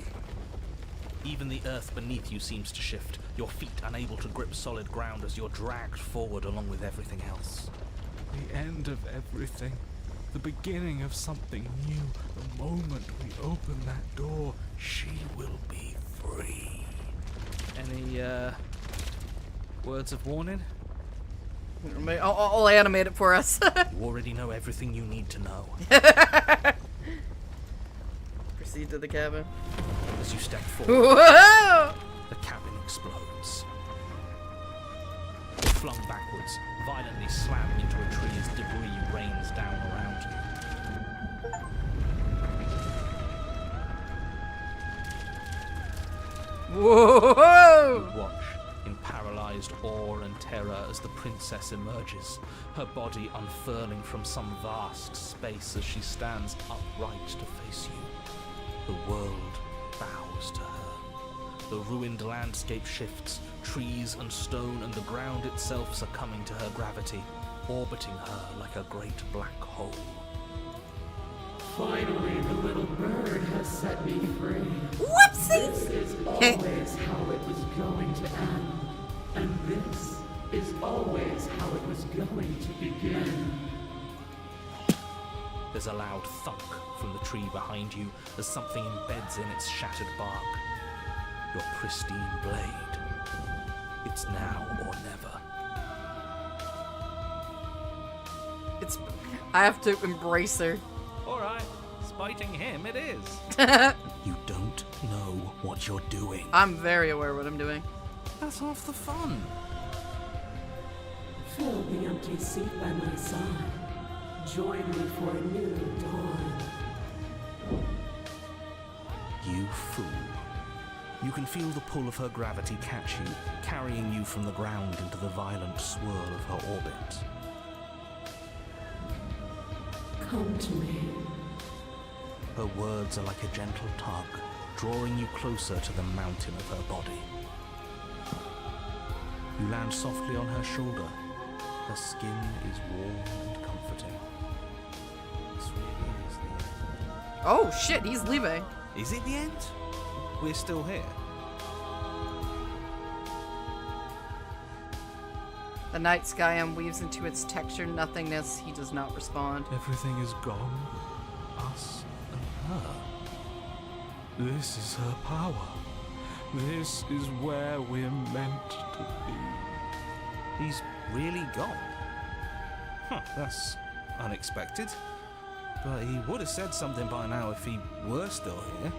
Even the earth beneath you seems to shift, your feet unable to grip solid ground as you're dragged forward along with everything else. The end of everything. The beginning of something new. The moment we open that door, she will be free. Any, words of warning? I'll animate it for us. You already know everything you need to know. Proceed to the cabin. As you step forward, Whoa! the cabin explodes. Flung backwards, violently slamming into a tree as debris rains down around you. Whoa! You watch in paralyzed awe and terror as the princess emerges, her body unfurling from some vast space as she stands upright to face you. The world bows to her. The ruined landscape shifts, trees and stone and the ground itself succumbing to her gravity, orbiting her like a great black hole. Finally, the little bird has set me free. Whoopsie! This is always how it was going to end. And this is always how it was going to begin. There's a loud thunk from the tree behind you as something embeds in its shattered bark. Your pristine blade. It's now or never. I have to embrace her. Alright, spiting him it is. You don't know what you're doing. I'm very aware of what I'm doing. That's half the fun. Fill the empty seat by my side. Join me for a new dawn. You fool. You can feel the pull of her gravity catch you, carrying you from the ground into the violent swirl of her orbit. Come to me. Her words are like a gentle tug, drawing you closer to the mountain of her body. You land softly on her shoulder. Her skin is warm and comforting. This really is the end. Oh shit, he's leaving. Is it the end? We're still here. The night sky unweaves into its textured nothingness. He does not respond. Everything is gone. Us and her. This is her power. This is where we're meant to be. He's really gone. Huh, that's unexpected. But he would have said something by now if he were still here.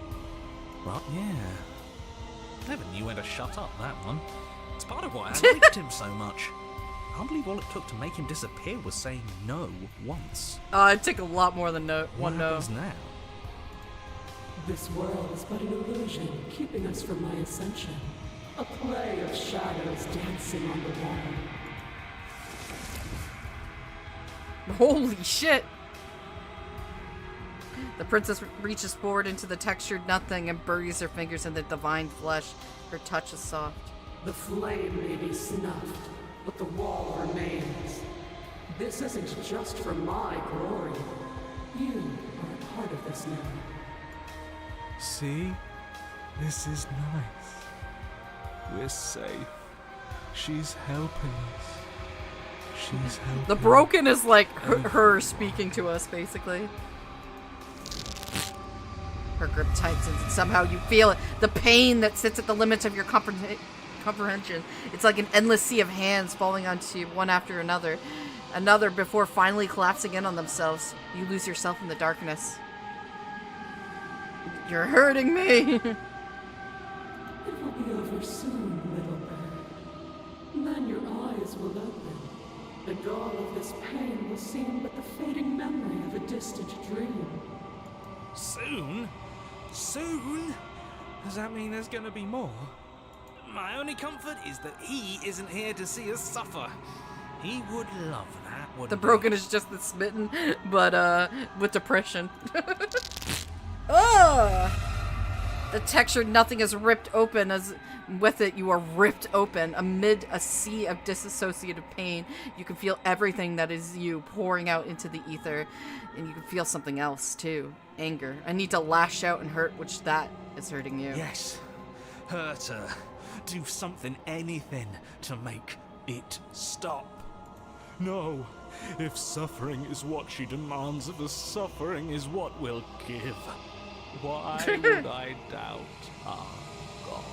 But yeah. Never knew when to shut up, that one. It's part of why I liked him so much. I can't believe all it took to make him disappear was saying no once. It took a lot more than What one no. happens now? This world is but an illusion, keeping us from my ascension. A play of shadows dancing on the wall. Holy shit! The princess reaches forward into the textured nothing and buries her fingers in the divine flesh. Her touch is soft. The flame may be snuffed, but the wall remains. This isn't just for my glory. You are a part of this now. See? This is nice. We're safe. She's helping us. She's helping. The broken is like her speaking to us, basically. Her grip tightens, and somehow you feel it. The pain that sits at the limits of your comprehension. It's like an endless sea of hands falling onto you, one after another. Another before finally collapsing in on themselves. You lose yourself in the darkness. You're hurting me! It will be over soon, little bird. Then your eyes will open, and all of this pain will seem but the fading memory of a distant dream. Soon? Soon? Does that mean there's gonna be more? My only comfort is that he isn't here to see us suffer. He would love that, wouldn't The broken is just the smitten, but with depression. Ugh! The textured nothing is ripped open, as with it you are ripped open. Amid a sea of disassociative pain, you can feel everything that is you pouring out into the ether. And you can feel something else, too. Anger. I need to lash out and hurt, which that is hurting you. Yes. Hurt her. Do something, anything, to make it stop. No. If suffering is what she demands of us, suffering is what we'll give. Why would I doubt our God?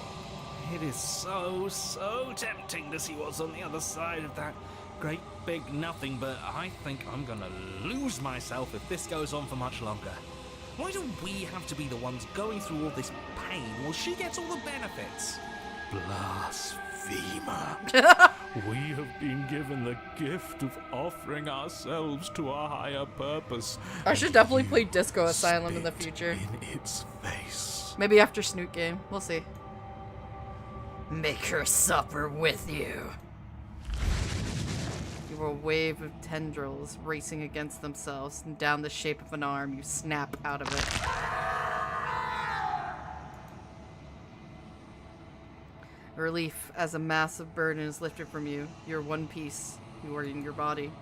It is so, so tempting to see what's on the other side of that great big nothing, but I think I'm gonna lose myself if this goes on for much longer. Why do we have to be the ones going through all this pain while she gets all the benefits? Blasphemer. We have been given the gift of offering ourselves to a higher purpose. I should definitely play Disco Asylum in the future. In its face. Maybe after Snoot Game. We'll see. Make her suffer with you. You are a wave of tendrils racing against themselves, and down the shape of an arm, you snap out of it. Relief as a massive burden is lifted from you. You're one piece. You are in your body.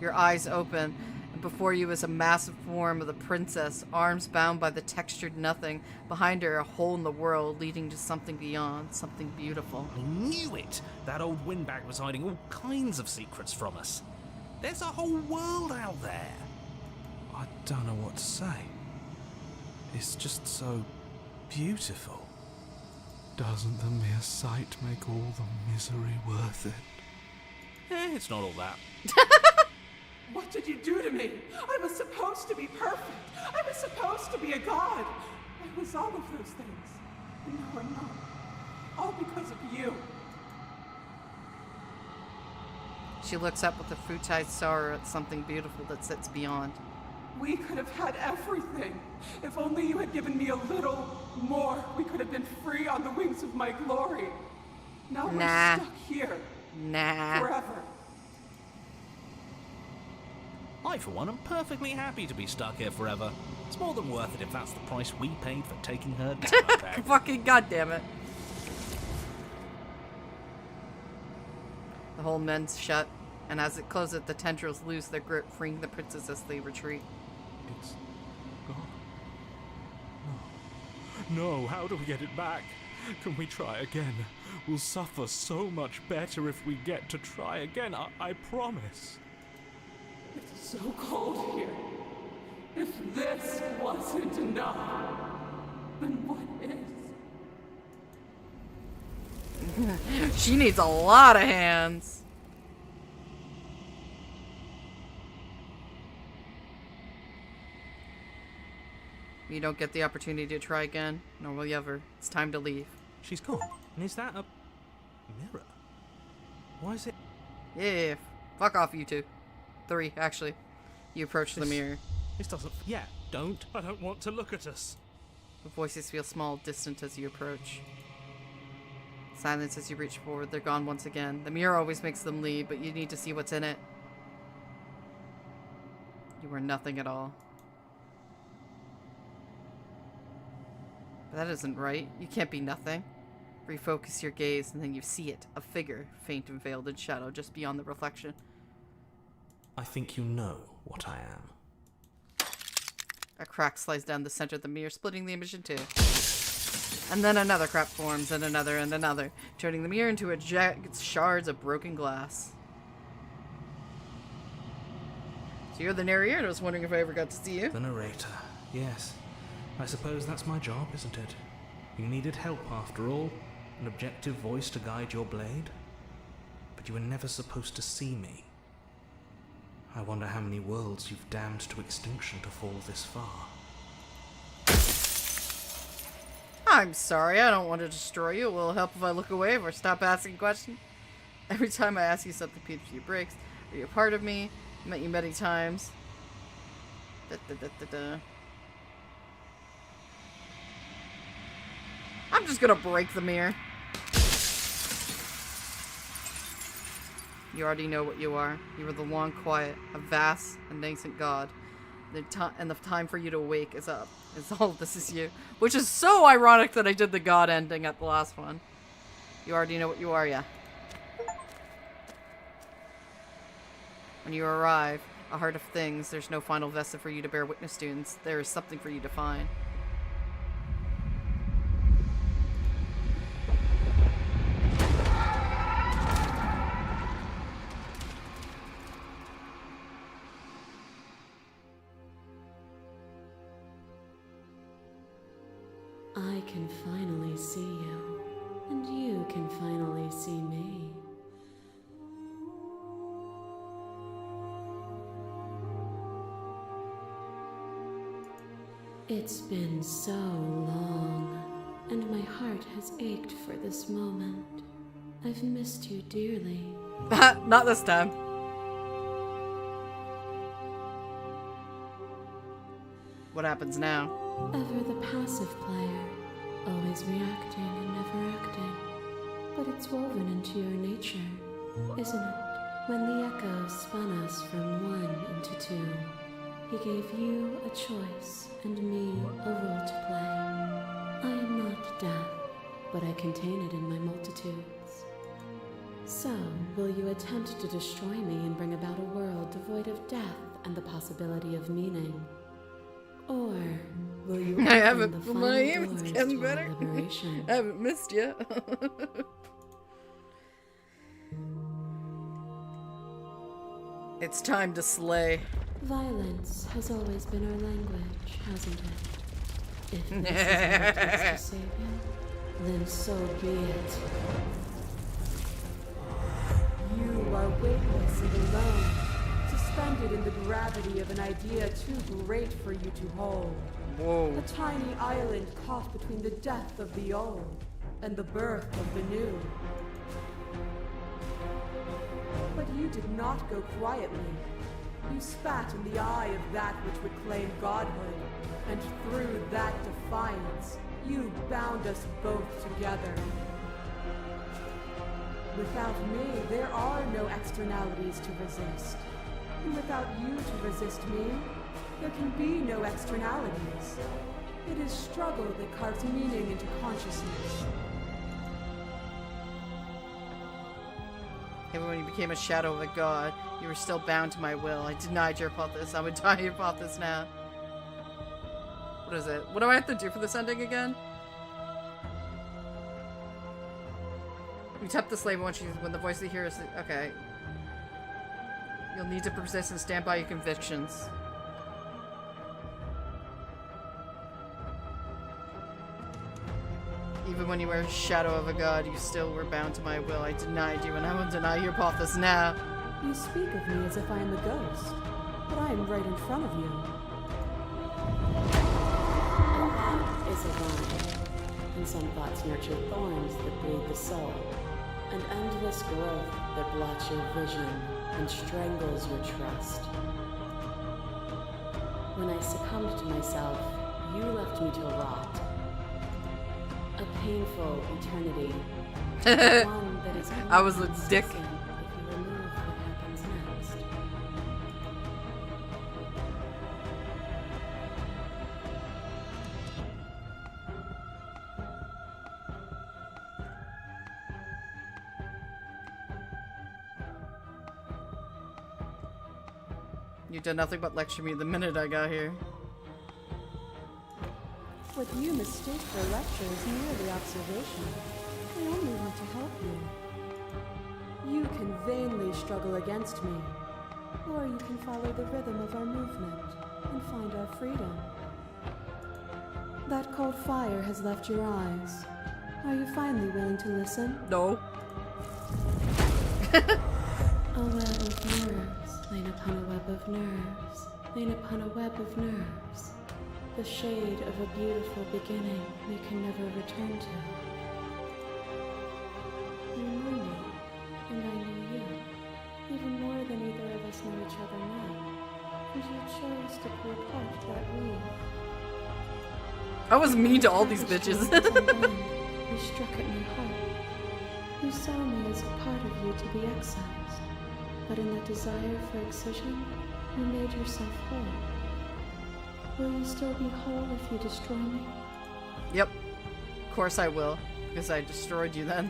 Your eyes open, and before you is a massive form of the princess, arms bound by the textured nothing. Behind her, a hole in the world leading to something beyond, something beautiful. I knew it! That old windbag was hiding all kinds of secrets from us. There's a whole world out there. I don't know what to say. It's just so beautiful. Doesn't the mere sight make all the misery worth it? It's not all that. What did you do to me? I was supposed to be perfect. I was supposed to be a god. I was all of those things. And now I'm not. All because of you. She looks up with a futile sorrow at something beautiful that sits beyond. We could have had everything. If only you had given me a little more, we could have been free on the wings of my glory. Now we're stuck here. Forever. I, for one, am perfectly happy to be stuck here forever. It's more than worth it if that's the price we paid for taking her down. Back. Fucking goddammit. The hole mends shut, and as it closes, the tendrils lose their grip, freeing the princess as they retreat. It's gone. No, how do we get it back? Can we try again? We'll suffer so much better if we get to try again, I promise. It's so cold here. If this wasn't enough, then what is? She needs a lot of hands. You don't get the opportunity to try again, nor will you ever. It's time to leave. She's gone. And is that a mirror? Why is it? Yeah. Fuck off, you two. 3, actually. You approach the mirror. This doesn't... Yeah, don't. I don't want to look at us. The voices feel small, distant as you approach. Silence as you reach forward. They're gone once again. The mirror always makes them leave, but you need to see what's in it. You are nothing at all. But that isn't right. You can't be nothing. Refocus your gaze, and then you see it. A figure, faint and veiled in shadow, just beyond the reflection. I think you know what I am. A crack slides down the center of the mirror, splitting the image in two. And then another crap forms, and another, turning the mirror into a jagged shards of broken glass. So you're the narrator. I was wondering if I ever got to see you. The narrator, yes. I suppose that's my job, isn't it? You needed help after all, an objective voice to guide your blade. But you were never supposed to see me. I wonder how many worlds you've damned to extinction to fall this far. I'm sorry, I don't want to destroy you. It will help if I look away or stop asking questions. Every time I ask you something, Peter, you breaks. Are you a part of me? I met you many times. I'm just gonna break the mirror. You already know what you are. You are the long quiet, a vast and nascent god. The time for you to awake is up. Is all this is you. Which is so ironic that I did the god ending at the last one. You already know what you are, yeah. When you arrive, a heart of things, there's no final vestige for you to bear witness to, and there is something for you to find. I can finally see you, and you can finally see me. It's been so long, and my heart has ached for this moment. I've missed you dearly. Not this time. What happens now? Ever the passive player, always reacting and never acting. But it's woven into your nature, isn't it? When the echo spun us from one into two, he gave you a choice and me a role to play. I am not death, but I contain it in my multitudes. So, will you attempt to destroy me and bring about a world devoid of death and the possibility of meaning? Or will you I haven't. open the My final aim is doors getting to our better. liberation? I haven't missed yet. It's time to slay. Violence has always been our language, hasn't it? If this is what it takes to save you, then so be it. You are weightless and alone, suspended in the gravity of an idea too great for you to hold. Whoa. A tiny island caught between the death of the old and the birth of the new. But you did not go quietly. You spat in the eye of that which would claim godhood, and through that defiance, you bound us both together. Without me, there are no externalities to resist. And without you to resist me, there can be no externalities. It is struggle that carves meaning into consciousness. Even when you became a shadow of a god, you were still bound to my will. I denied your hypothesis. I would die your hypothesis now. What is it? What do I have to do for this ending again? You tap the slave when the voice of the hero is... Okay. You'll need to persist and stand by your convictions. Even when you were a shadow of a god, you still were bound to my will. I denied you, and I will deny your hypothesis now. You speak of me as if I am a ghost, but I am right in front of you. A thought is a vine, and some thoughts nurture thorns that bleed the soul, an endless growth that blots your vision and strangles your trust. When I succumbed to myself, you left me to rot. A painful eternity. One that is I was a dick. incessant if you remove what happens next. You did nothing but lecture me the minute I got here. What you mistake for lecture is merely observation. I only want to help you. You can vainly struggle against me, or you can follow the rhythm of our movement and find our freedom. That cold fire has left your eyes. Are you finally willing to listen? No. A web of nerves, lain upon a web of nerves, lain upon a web of nerves. The shade of a beautiful beginning we can never return to. You knew me, and I knew you, even more than either of us know each other now, and you chose to pull apart that weave. I was mean to all these bitches. You struck at my heart. You saw me as a part of you to be excised, but in that desire for excision, you made yourself whole. Will you still be whole if you destroy me? Yep. Of course I will, because I destroyed you then.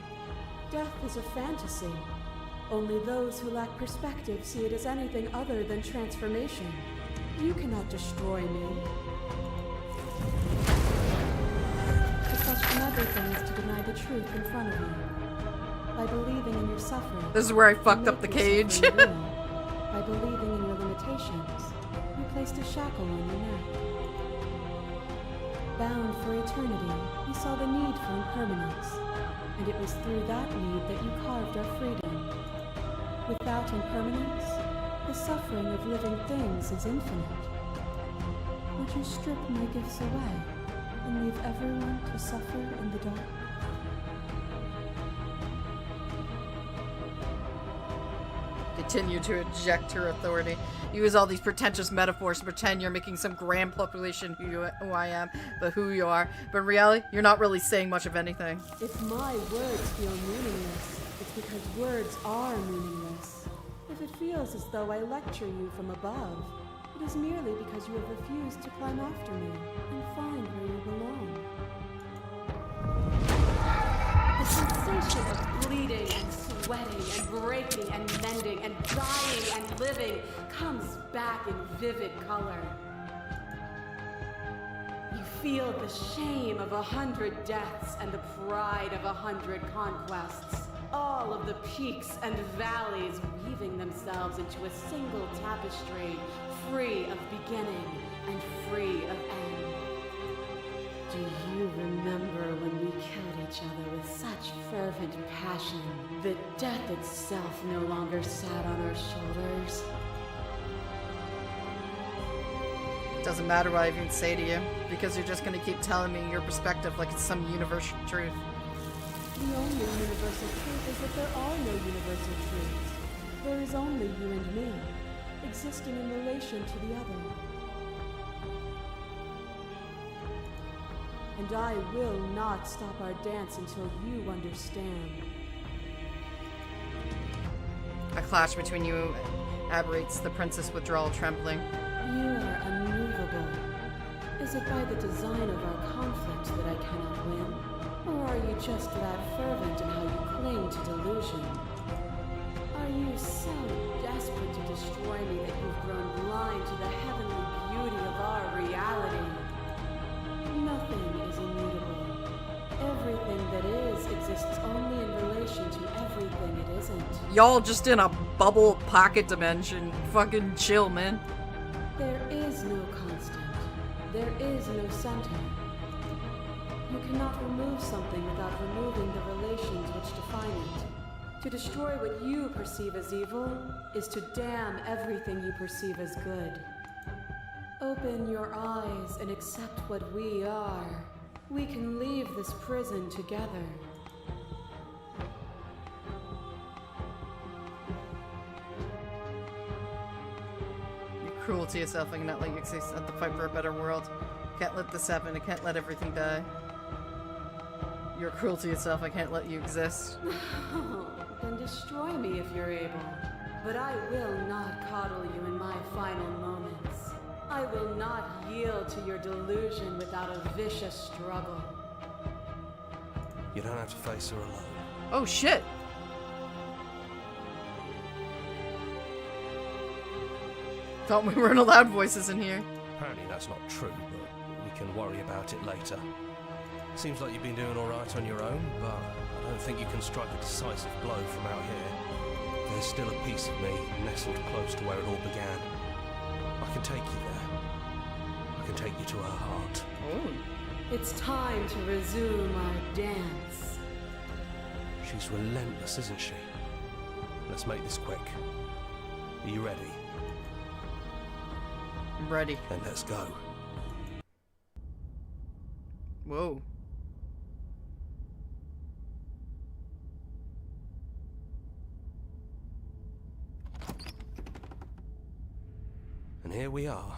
Death is a fantasy. Only those who lack perspective see it as anything other than transformation. You cannot destroy me. To question everything is to deny the truth in front of you. By believing in your suffering, This is where I you fucked make up the your cage. suffering real. By believing in your limitations, you placed a shackle on your neck. Bound for eternity, you saw the need for impermanence, and it was through that need that you carved our freedom. Without impermanence, the suffering of living things is infinite. Would you strip my gifts away and leave everyone to suffer in the dark? Continue to eject her authority. Use all these pretentious metaphors to pretend you're making some grand population who I am, but who you are. But in reality, you're not really saying much of anything. If my words feel meaningless, it's because words are meaningless. If it feels as though I lecture you from above, it is merely because you have refused to climb after me and find where you belong. The sensation of bleeding and sweating and breaking and mending and dying and living comes back in vivid color. You feel the shame of 100 deaths and the pride of 100 conquests. All of the peaks and valleys weaving themselves into a single tapestry, free of beginning and free of end. Do you remember when we killed each other with such fervent passion that death itself no longer sat on our shoulders? Doesn't matter what I even say to you, because you're just gonna keep telling me your perspective like it's some universal truth. The only universal truth is that there are no universal truths. There is only you and me, existing in relation to the other. And I will not stop our dance until you understand. A clash between you aberrates the princess withdrawal trembling. You are unmovable. Is it by the design of our conflict that I cannot win? Or are you just that fervent in how you cling to delusion? Are you so desperate to destroy me that you've grown blind to the heavenly beauty of our reality? Nothing is immutable. Everything that is exists only in relation to everything it isn't. Y'all just in a bubble pocket dimension. Fucking chill, man. There is no constant. There is no center. You cannot remove something without removing the relations which define it. To destroy what you perceive as evil is to damn everything you perceive as good. Open your eyes and accept what we are. We can leave this prison together. You're cruel to yourself. I cannot let you exist at the fight for a better world. Can't let this happen. I can't let everything die. You're cruel to yourself. I can't let you exist. Then destroy me if you're able. But I will not coddle you in my final moments. I will not yield to your delusion without a vicious struggle. You don't have to face her alone. Oh shit. Thought we weren't allowed voices in here. Apparently that's not true, but we can worry about it later. Seems like you've been doing alright on your own, but I don't think you can strike a decisive blow from out here. There's still a piece of me nestled close to where it all began. I can take you there. I can take you to her heart. It's time to resume our dance. She's relentless, isn't she? Let's make this quick. Are you ready? I'm ready. Then let's go. Whoa. And here we are.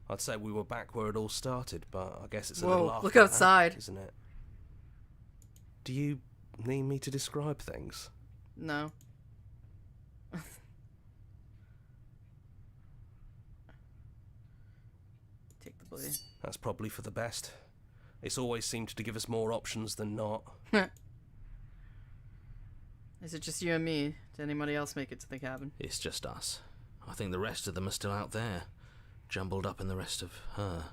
I'd say we were back where it all started, but I guess it's a Whoa, little after look that, outside. isn't it? Do you need me to describe things? No. Take the blade. That's probably for the best. It's always seemed to give us more options than not. Is it just you and me? Did anybody else make it to the cabin? It's just us. I think the rest of them are still out there, jumbled up in the rest of her.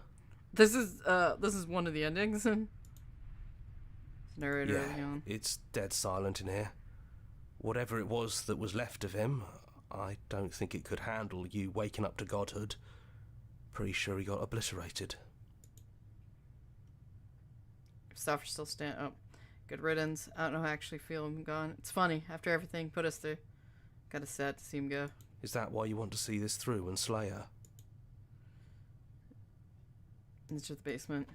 This is one of the endings. Narrator Yeah, again. it's dead silent in here. Whatever it was that was left of him, I don't think it could handle you waking up to godhood. Pretty sure he got obliterated. Stuff still stand up. Good riddance. I don't know how I actually feel him gone. It's funny. After everything put us through, kind of sad to see him go. Is that why you want to see this through and slay her? It's just the basement.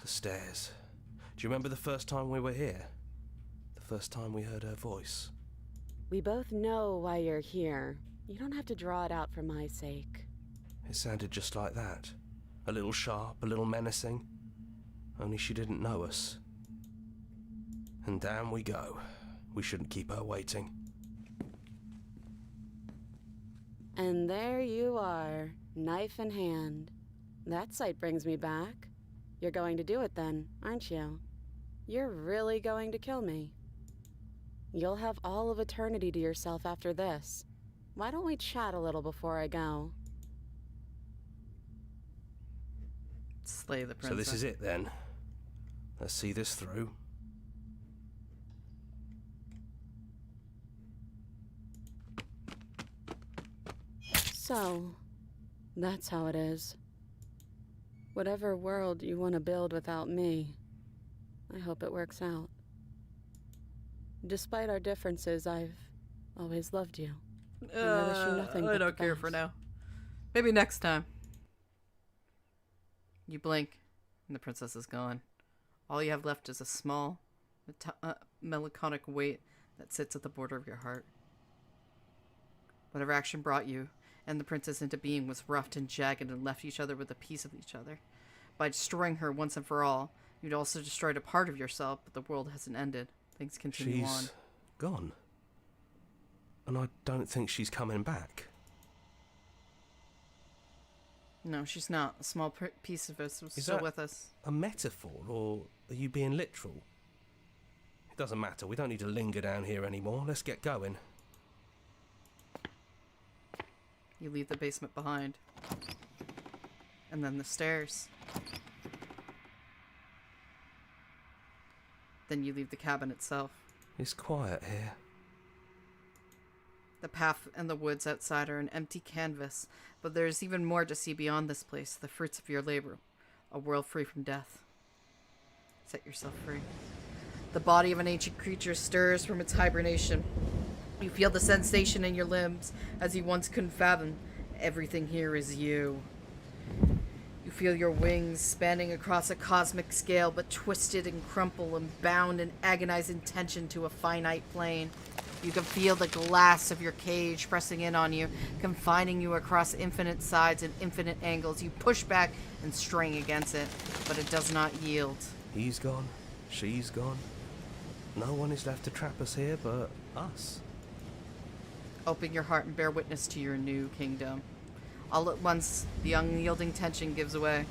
The stairs. Do you remember the first time we were here? The first time we heard her voice? We both know why you're here. You don't have to draw it out for my sake. It sounded just like that. A little sharp, a little menacing. Only she didn't know us. And down we go. We shouldn't keep her waiting. And there you are, knife in hand. That sight brings me back. You're going to do it then, aren't you? You're really going to kill me. You'll have all of eternity to yourself after this. Why don't we chat a little before I go? Slay the princess. So this is it then. Let's see this through. So, that's how it is. Whatever world you want to build without me, I hope it works out. Despite our differences, I've always loved you. I wish you nothing but I the don't care for best. now. Maybe next time. You blink, and the princess is gone. All you have left is a small, melancholic weight that sits at the border of your heart. Whatever action brought you and the princess into being was roughed and jagged and left each other with a piece of each other. By destroying her once and for all, you'd also destroyed a part of yourself, but the world hasn't ended. Things continue on. She's gone. And I don't think she's coming back. No, she's not. A small piece of us was Is still that with us. a metaphor, or are you being literal? It doesn't matter. We don't need to linger down here anymore. Let's get going. You leave the basement behind. And then the stairs. Then you leave the cabin itself. It's quiet here. The path and the woods outside are an empty canvas, but there's even more to see beyond this place, the fruits of your labor. A world free from death. Set yourself free. The body of an ancient creature stirs from its hibernation. You feel the sensation in your limbs as you once couldn't fathom. Everything here is you. You feel your wings spanning across a cosmic scale, but twisted and crumpled and bound in agonizing tension to a finite plane. You can feel the glass of your cage pressing in on you, confining you across infinite sides and infinite angles. You push back and strain against it, but it does not yield. He's gone. She's gone. No one is left to trap us here but us. Open your heart and bear witness to your new kingdom. All at once, the unyielding tension gives way.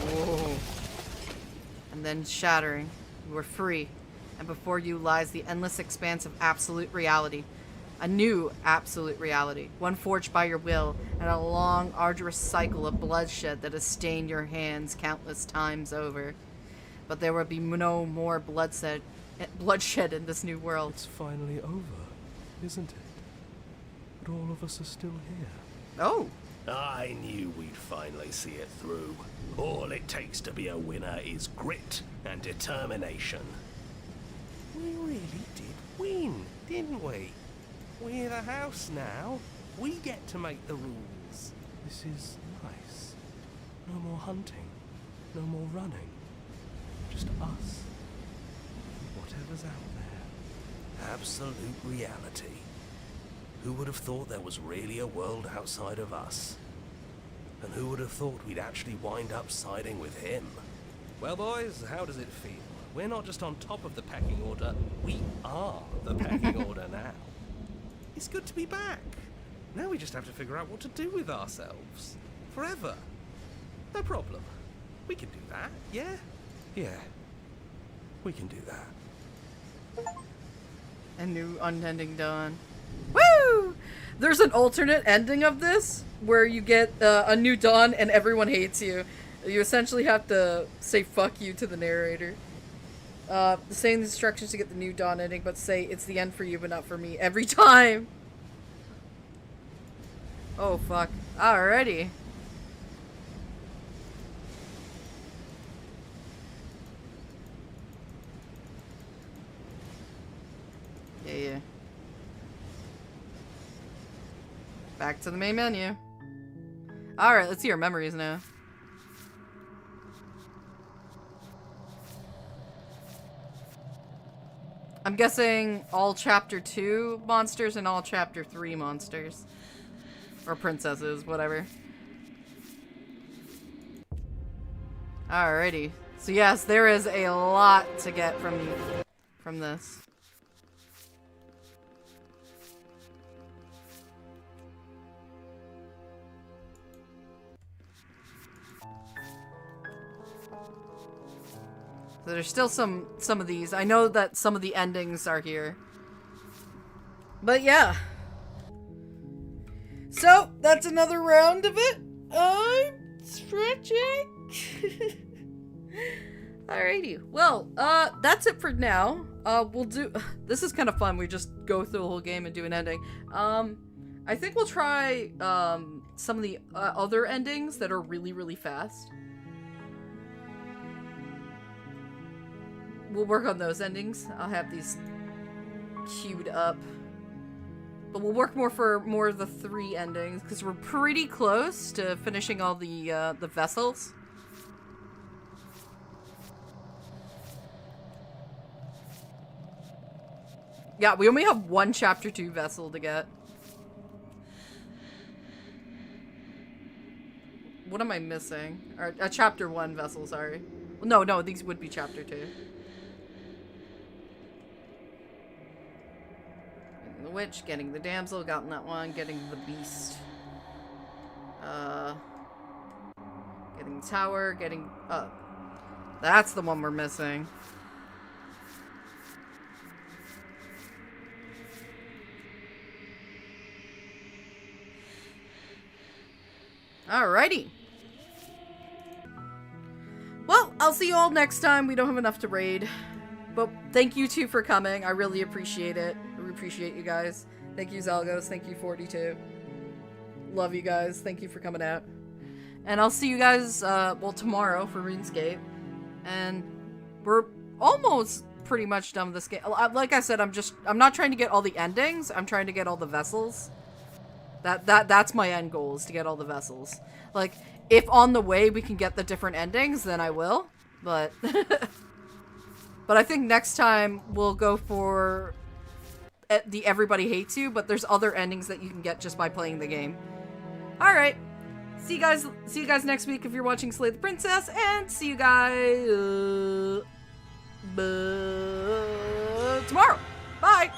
Whoa. And then shattering, you are free, and before you lies the endless expanse of absolute reality. A new absolute reality, one forged by your will, and a long, arduous cycle of bloodshed that has stained your hands countless times over. But there will be no more bloodshed in this new world. It's finally over, isn't it? But all of us are still here. Oh. I knew we'd finally see it through. All it takes to be a winner is grit and determination. We really did win, didn't we? We're the house now. We get to make the rules. This is nice. No more hunting. No more running. Just us. Whatever's out there. Absolute reality. Who would have thought there was really a world outside of us? And who would have thought we'd actually wind up siding with him? Well, boys, how does it feel? We're not just on top of the pecking order, we are the pecking order now. It's good to be back. Now we just have to figure out what to do with ourselves. Forever. No problem. We can do that, yeah? Yeah. We can do that. A new unending dawn. Woo! There's an alternate ending of this where you get a new dawn and everyone hates you. You essentially have to say fuck you to the narrator. Saying the instructions to get the new dawn ending, but say it's the end for you but not for me every time. Oh fuck. Alrighty. Yeah. Back to the main menu. Alright, let's see our memories now. I'm guessing all Chapter 2 monsters and all Chapter 3 monsters. Or princesses, whatever. Alrighty. So yes, there is a lot to get from this. So there's still some of these. I know that some of the endings are here. But yeah. So, that's another round of it. I'm stretching. Alrighty. Well, that's it for now. We'll do... This is kind of fun. We just go through the whole game and do an ending. I think we'll try some of the other endings that are really, really fast. We'll work on those endings. I'll have these queued up. But we'll work more of the 3 endings, because we're pretty close to finishing all the vessels. Yeah, we only have 1 Chapter 2 vessel to get. What am I missing? Or a Chapter 1 vessel, sorry. Well, no, these would be Chapter 2. The witch, getting the damsel, gotten that one, getting the beast. Getting the tower, getting... that's the one we're missing. Alrighty. Well, I'll see you all next time. We don't have enough to raid. But thank you two for coming. I really appreciate it. I appreciate you guys. Thank you, Zalgos. Thank you, 42. Love you guys. Thank you for coming out. And I'll see you guys, well, tomorrow for RuneScape. And we're almost pretty much done with this game. Like I said, I'm not trying to get all the endings. I'm trying to get all the vessels. That's my end goal, is to get all the vessels. Like, if on the way we can get the different endings, then I will. But... But I think next time we'll go for the Everybody Hates You, but there's other endings that you can get just by playing the game. Alright. See you guys next week if you're watching Slay the Princess, and see you guys tomorrow. Bye!